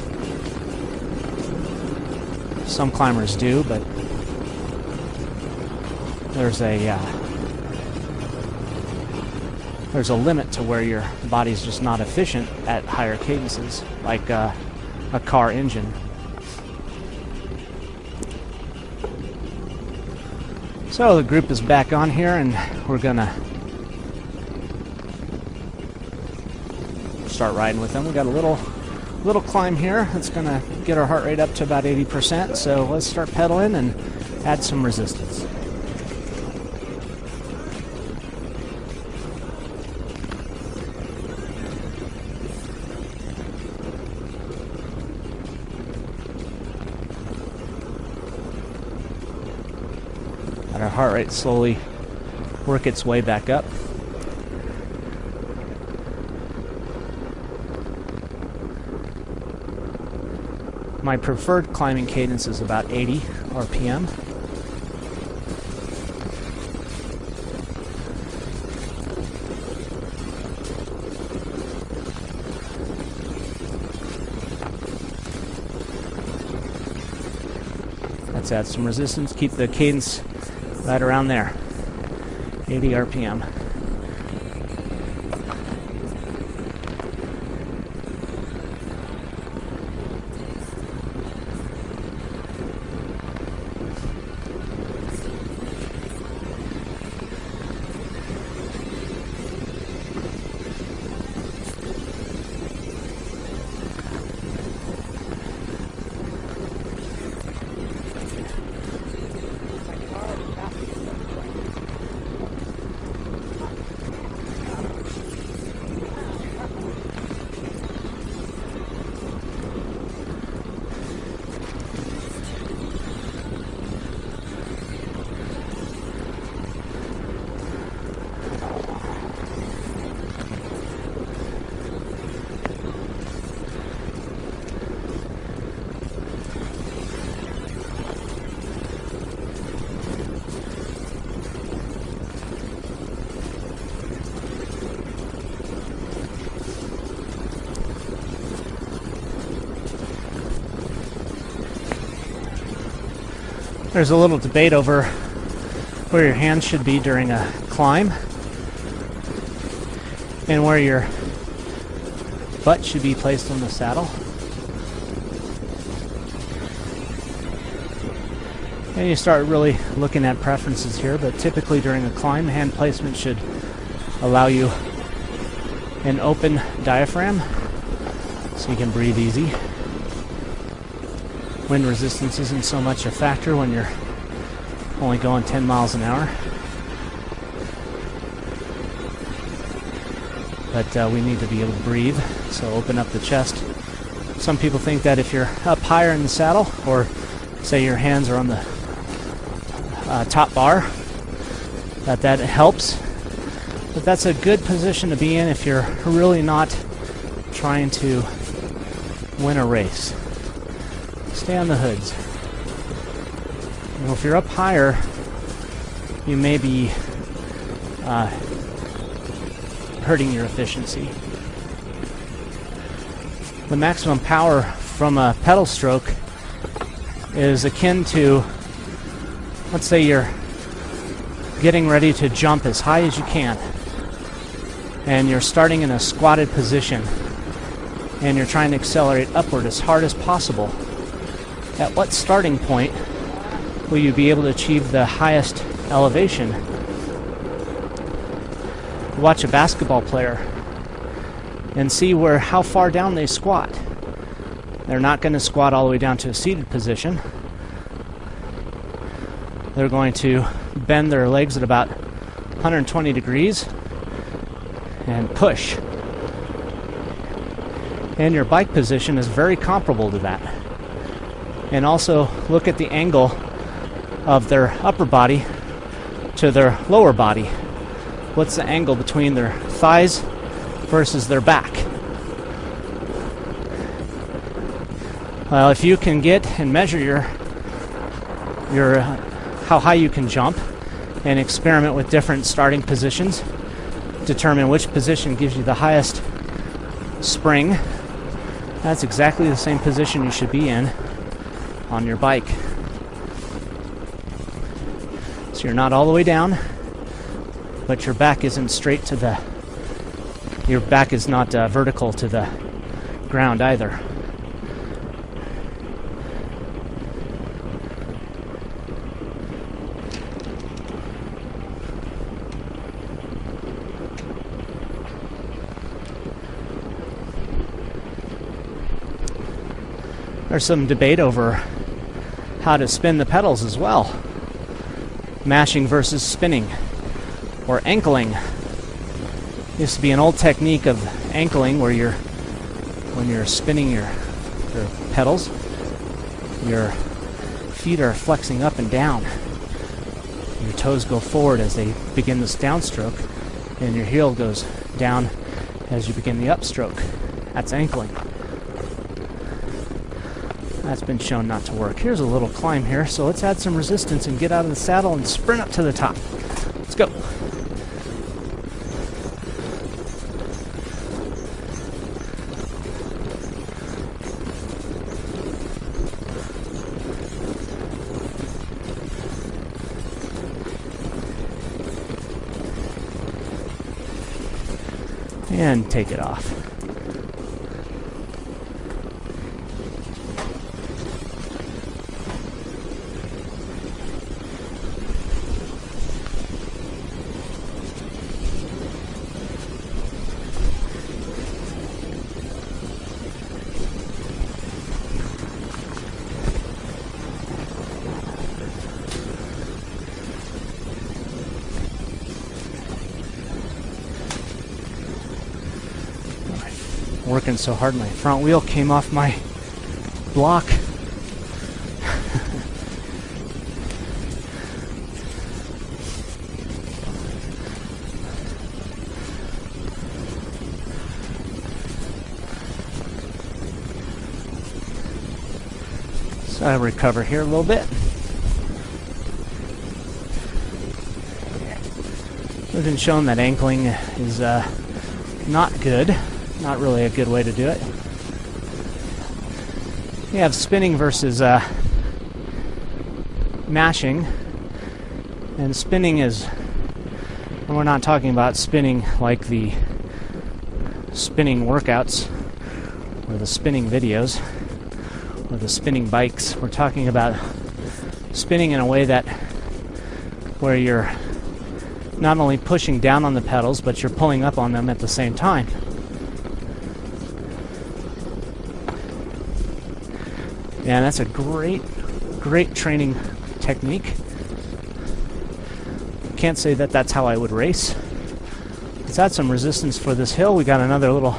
Some climbers do, but there's a limit to where your body's just not efficient at higher cadences, like a car engine. So the group is back on here, and we're gonna start riding with them. We got a little climb here that's gonna get our heart rate up to about 80%. So let's start pedaling and add some resistance. Let our heart rate slowly work its way back up. My preferred climbing cadence is about 80 RPM. Let's add some resistance, keep the cadence right around there, 80 RPM. There's a little debate over where your hands should be during a climb and where your butt should be placed on the saddle. And you start really looking at preferences here, but typically during a climb, hand placement should allow you an open diaphragm so you can breathe easy. Wind resistance isn't so much a factor when you're only going 10 miles an hour. But we need to be able to breathe, so open up the chest. Some people think that if you're up higher in the saddle, or say your hands are on the top bar, that helps. But that's a good position to be in if you're really not trying to win a race. Stay on the hoods. You know, if you're up higher, you may be hurting your efficiency. The maximum power from a pedal stroke is akin to, let's say you're getting ready to jump as high as you can, and you're starting in a squatted position, and you're trying to accelerate upward as hard as possible. At what starting point will you be able to achieve the highest elevation? Watch a basketball player and see how far down they squat. They're not going to squat all the way down to a seated position. They're going to bend their legs at about 120 degrees and push. And your bike position is very comparable to that. And also look at the angle of their upper body to their lower body. What's the angle between their thighs versus their back? Well, if you can get and measure your how high you can jump and experiment with different starting positions, determine which position gives you the highest spring, that's exactly the same position you should be in on your bike. So you're not all the way down, but your back isn't straight to your back is not vertical to the ground either. There's some debate over how to spin the pedals as well. Mashing versus spinning, or ankling. Used to be an old technique of ankling where when you're spinning your pedals, your feet are flexing up and down. Your toes go forward as they begin this downstroke, and your heel goes down as you begin the upstroke. That's ankling. That's been shown not to work. Here's a little climb here, so let's add some resistance and get out of the saddle and sprint up to the top. Let's go. And take it off. Working so hard, my front wheel came off my block. So I'll recover here a little bit. We've been shown that ankling is not good. Not really a good way to do it. You have spinning versus mashing. And spinning is, and we're not talking about spinning like the spinning workouts or the spinning videos or the spinning bikes. We're talking about spinning in a way that where you're not only pushing down on the pedals, but you're pulling up on them at the same time. And that's a great training technique. Can't say that that's how I would race. Let's add some resistance for this hill. We got another little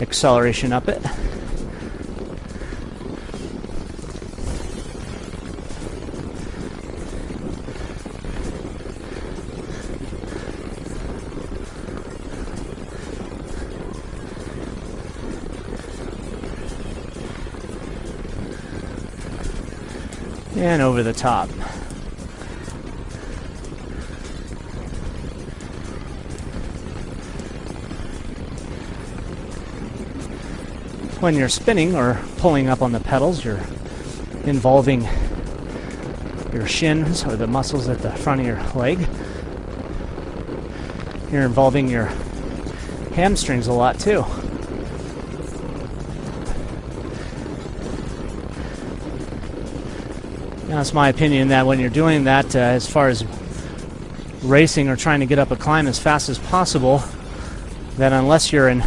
acceleration up it. And over the top. When you're spinning or pulling up on the pedals, you're involving your shins or the muscles at the front of your leg. You're involving your hamstrings a lot too. Now, it's my opinion that when you're doing that, as far as racing or trying to get up a climb as fast as possible, that unless you're in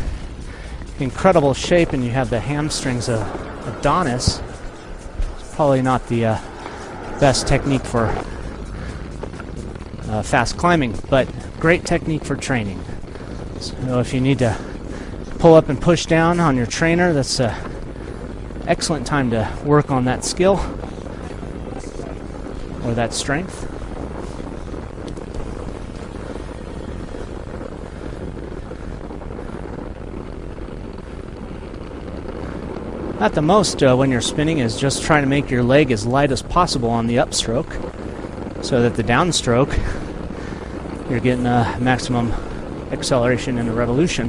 incredible shape and you have the hamstrings of Adonis, it's probably not the best technique for fast climbing, but great technique for training. So if you need to pull up and push down on your trainer, that's an excellent time to work on that skill or that strength. At the most, when you're spinning, is just trying to make your leg as light as possible on the upstroke, so that the downstroke, you're getting a maximum acceleration in the revolution.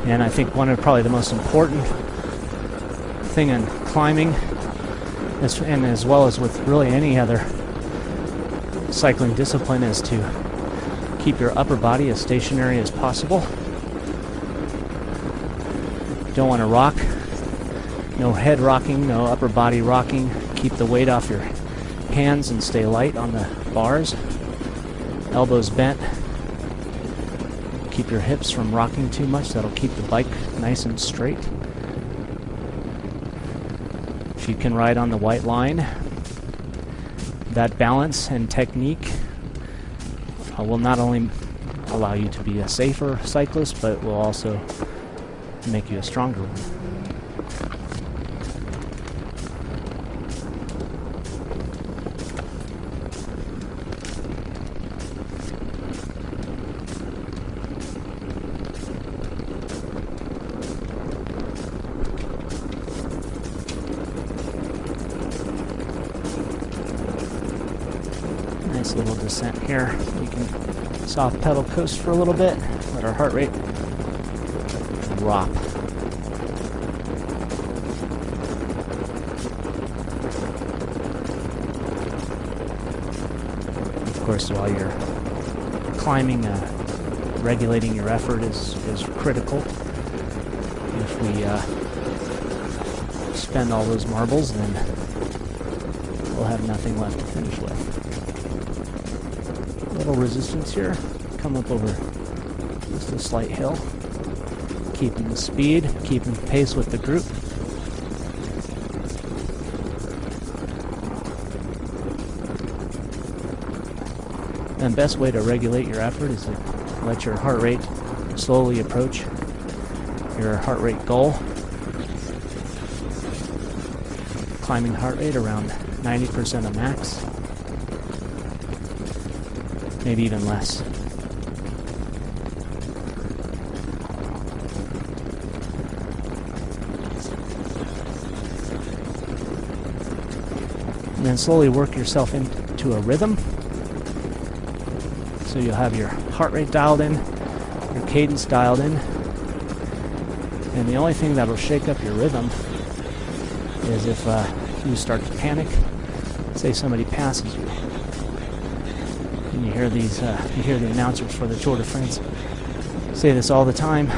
And I think one of probably the most important thing in climbing, and as well as with really any other cycling discipline, is to keep your upper body as stationary as possible. You don't want to rock. No head rocking, no upper body rocking. Keep the weight off your hands and stay light on the bars. Elbows bent. Keep your hips from rocking too much. That'll keep the bike nice and straight. If you can ride on the white line, that balance and technique will not only allow you to be a safer cyclist, but will also make you a stronger one. Nice little descent here. We can soft pedal coast for a little bit, let our heart rate drop. Of course, while you're climbing, regulating your effort is critical. If we spend all those marbles, then we'll have nothing left to finish with. Little resistance here. Come up over just a slight hill. Keeping the speed, keeping pace with the group. And the best way to regulate your effort is to let your heart rate slowly approach your heart rate goal. Climbing heart rate around 90% of max. Maybe even less. And then slowly work yourself into a rhythm. So you'll have your heart rate dialed in, your cadence dialed in. And the only thing that'll shake up your rhythm is if you start to panic. Say somebody passes you, and you hear the announcers for the Tour de France say this all the time.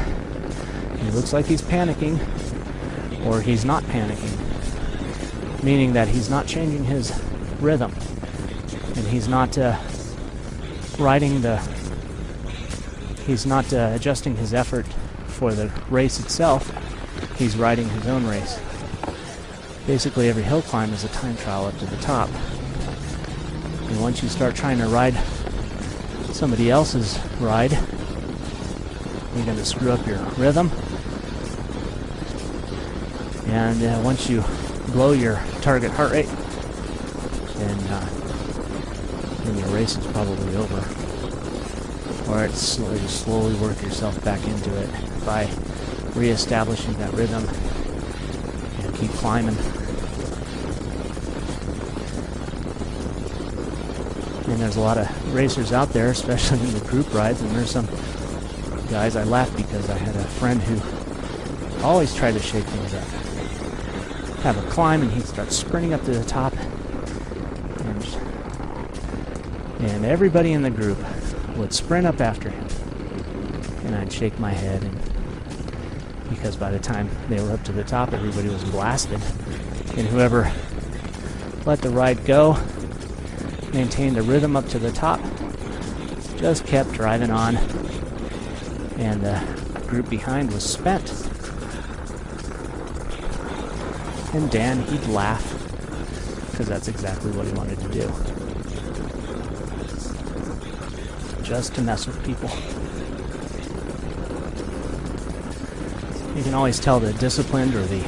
He looks like he's panicking, or he's not panicking, meaning that he's not changing his rhythm, and he's not adjusting his effort for the race itself. He's riding his own race. Basically, every hill climb is a time trial up to the top. And once you start trying to ride somebody else's ride, you're going to screw up your rhythm. And once you blow your target heart rate, then your race is probably over. Or it's slowly work yourself back into it by reestablishing that rhythm and keep climbing. And there's a lot of racers out there, especially in the group rides, and there's some guys, I laugh because I had a friend who always tried to shake things up. Have a climb and he'd start sprinting up to the top, and everybody in the group would sprint up after him, and I'd shake my head, and because by the time they were up to the top, everybody was blasted, and whoever let the ride go, maintained the rhythm up to the top, just kept driving on, and the group behind was spent. And Dan, he'd laugh, because that's exactly what he wanted to do. Just to mess with people. You can always tell the disciplined or the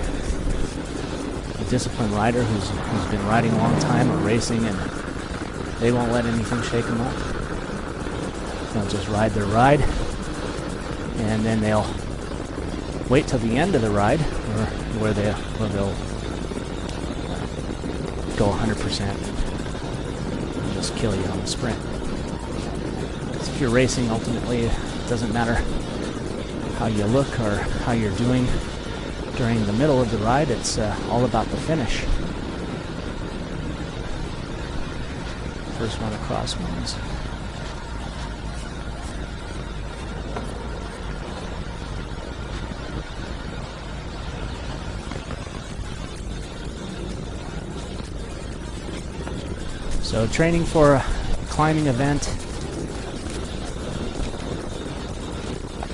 disciplined rider who's been riding a long time or racing, and they won't let anything shake them up. They'll just ride their ride, and then they'll wait till the end of the ride, where they'll go 100% and just kill you on the sprint. Because if you're racing, ultimately, it doesn't matter how you look or how you're doing during the middle of the ride. It's all about the finish. First one across wins. So training for a climbing event,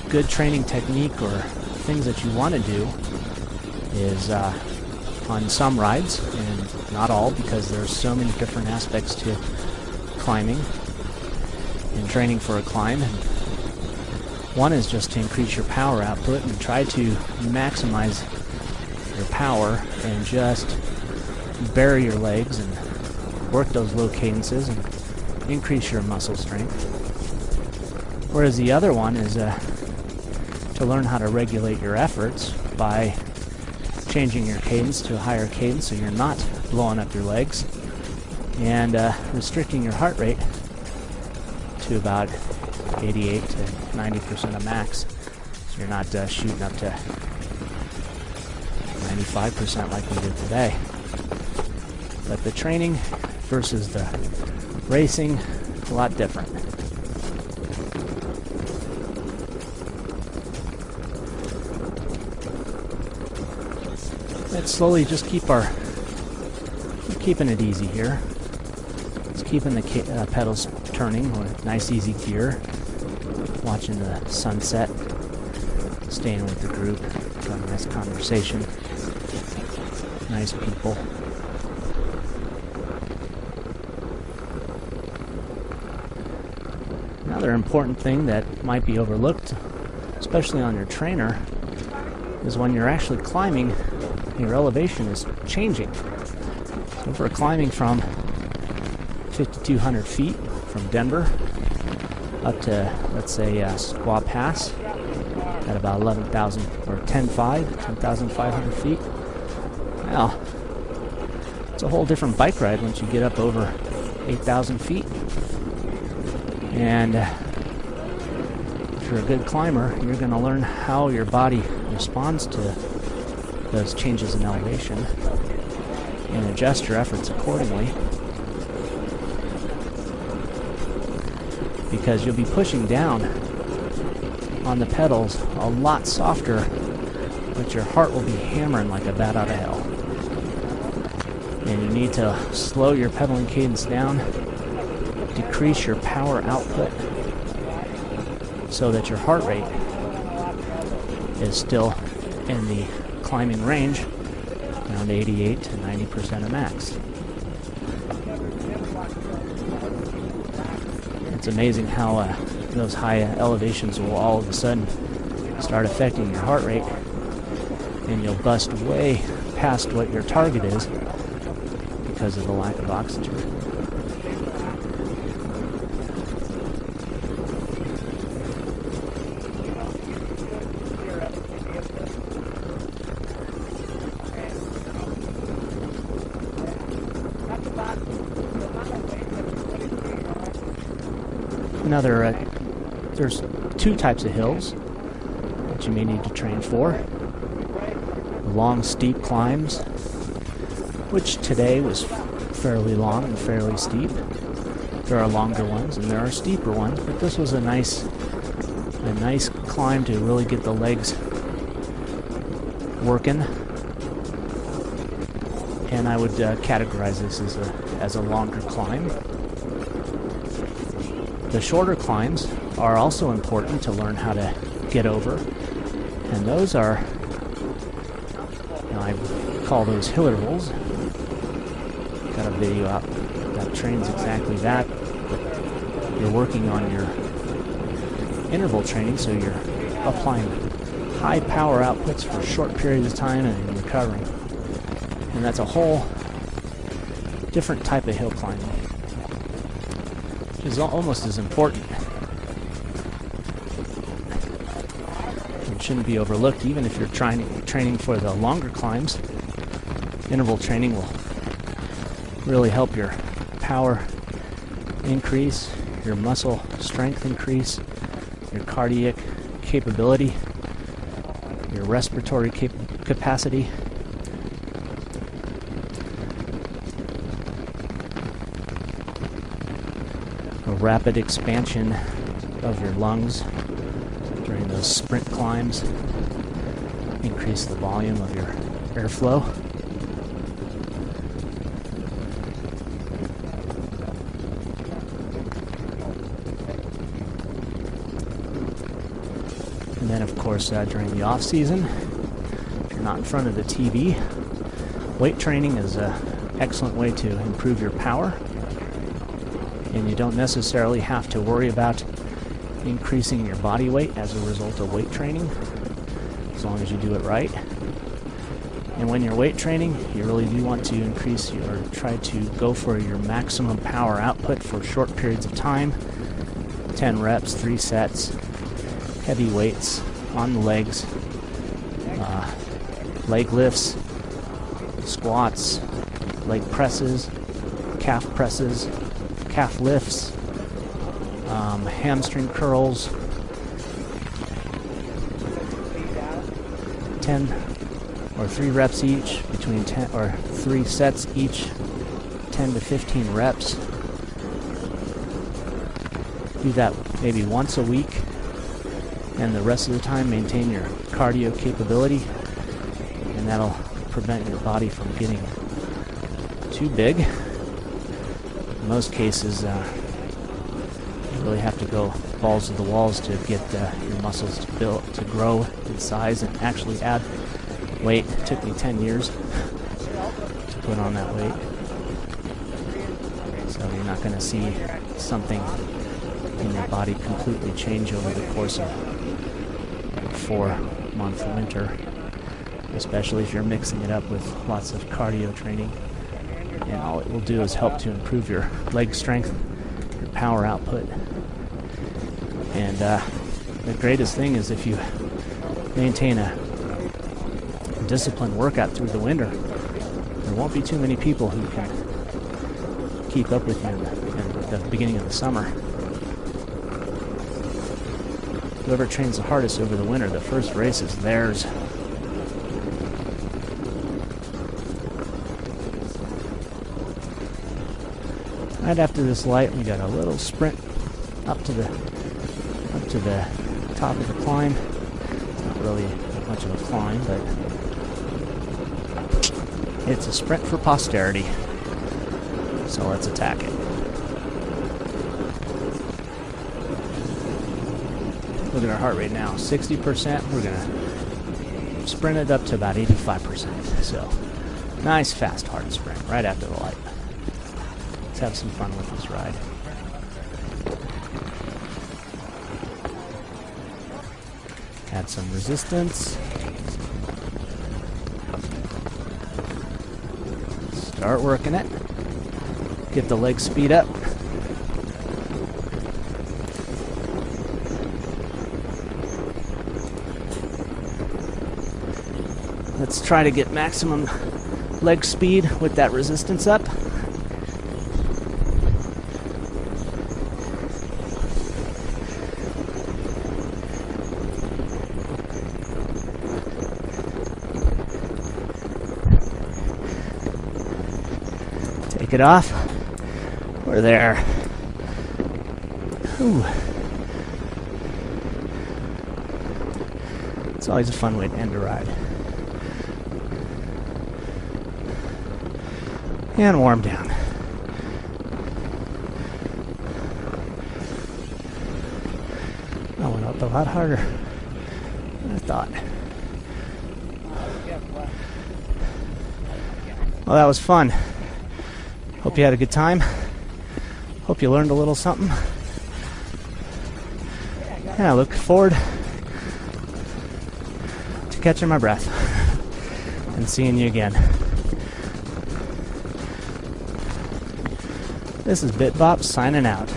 good training technique or things that you want to do is on some rides, and not all, because there's so many different aspects to climbing and training for a climb. And one is just to increase your power output and try to maximize your power and just bury your legs and work those low cadences and increase your muscle strength. Whereas the other one is to learn how to regulate your efforts by changing your cadence to a higher cadence so you're not blowing up your legs, and restricting your heart rate to about 88 to 90% of max, so you're not shooting up to 95% like we did today. But the training versus the racing, a lot different. Let's slowly just keeping it easy here. Just keeping the pedals turning with nice easy gear. Watching the sunset. Staying with the group. Having a nice conversation. Nice people. Another important thing that might be overlooked, especially on your trainer, is when you're actually climbing, your elevation is changing. So if we're climbing from 5,200 feet from Denver up to, let's say, Squaw Pass at about 11,000 or 10,500 feet, well, it's a whole different bike ride once you get up over 8,000 feet. And you're a good climber, you're going to learn how your body responds to those changes in elevation and adjust your efforts accordingly, because you'll be pushing down on the pedals a lot softer, but your heart will be hammering like a bat out of hell. And you need to slow your pedaling cadence down, decrease your power output so that your heart rate is still in the climbing range, around 88 to 90% of max. It's amazing how those high elevations will all of a sudden start affecting your heart rate, and you'll bust way past what your target is because of the lack of oxygen. There's two types of hills that you may need to train for. Long, steep climbs, which today was fairly long and fairly steep. There are longer ones and there are steeper ones, but this was a nice climb to really get the legs working. And I would categorize this as a longer climb. The shorter climbs are also important to learn how to get over, and those are, I call those hill intervals. Got a video out that trains exactly that, but you're working on your interval training, so you're applying high power outputs for short periods of time and recovering. And that's a whole different type of hill climbing. Is almost as important. It shouldn't be overlooked, even if you're training for the longer climbs. Interval training will really help your power increase, your muscle strength increase, your cardiac capability, your respiratory capacity. A rapid expansion of your lungs during those sprint climbs, increase the volume of your airflow. And then of course during the off season, if you're not in front of the TV, weight training is an excellent way to improve your power. And you don't necessarily have to worry about increasing your body weight as a result of weight training, as long as you do it right. And when you're weight training, you really do want to increase or try to go for your maximum power output for short periods of time. 10 reps, 3 sets, heavy weights on the legs, leg lifts, squats, leg presses, calf presses, calf lifts, hamstring curls, 10 or 3 reps each, between 10 or 3 sets each, 10 to 15 reps. Do that maybe once a week, and the rest of the time maintain your cardio capability, and that'll prevent your body from getting too big. In most cases, you really have to go balls to the walls to get your muscles to grow in size and actually add weight. It took me 10 years to put on that weight. So you're not going to see something in your body completely change over the course of a 4-month winter, especially if you're mixing it up with lots of cardio training. And all it will do is help to improve your leg strength, your power output. And the greatest thing is if you maintain a disciplined workout through the winter, there won't be too many people who can keep up with you in the beginning of the summer. Whoever trains the hardest over the winter, the first race is theirs. Right after this light, we got a little sprint up to the top of the climb. Not really much of a climb, but it's a sprint for posterity. So let's attack it. Look at our heart rate now, 60%. We're gonna sprint it up to about 85%. So nice fast hard sprint right after the light. Let's have some fun with this ride. Add some resistance. Start working it. Get the leg speed up. Let's try to get maximum leg speed with that resistance up. Take it off. We're there. Whew. It's always a fun way to end a ride. And warm down. That went up a lot harder than I thought. Well, that was fun. Hope you had a good time. Hope you learned a little something. And I look forward to catching my breath and seeing you again. This is BitBop signing out.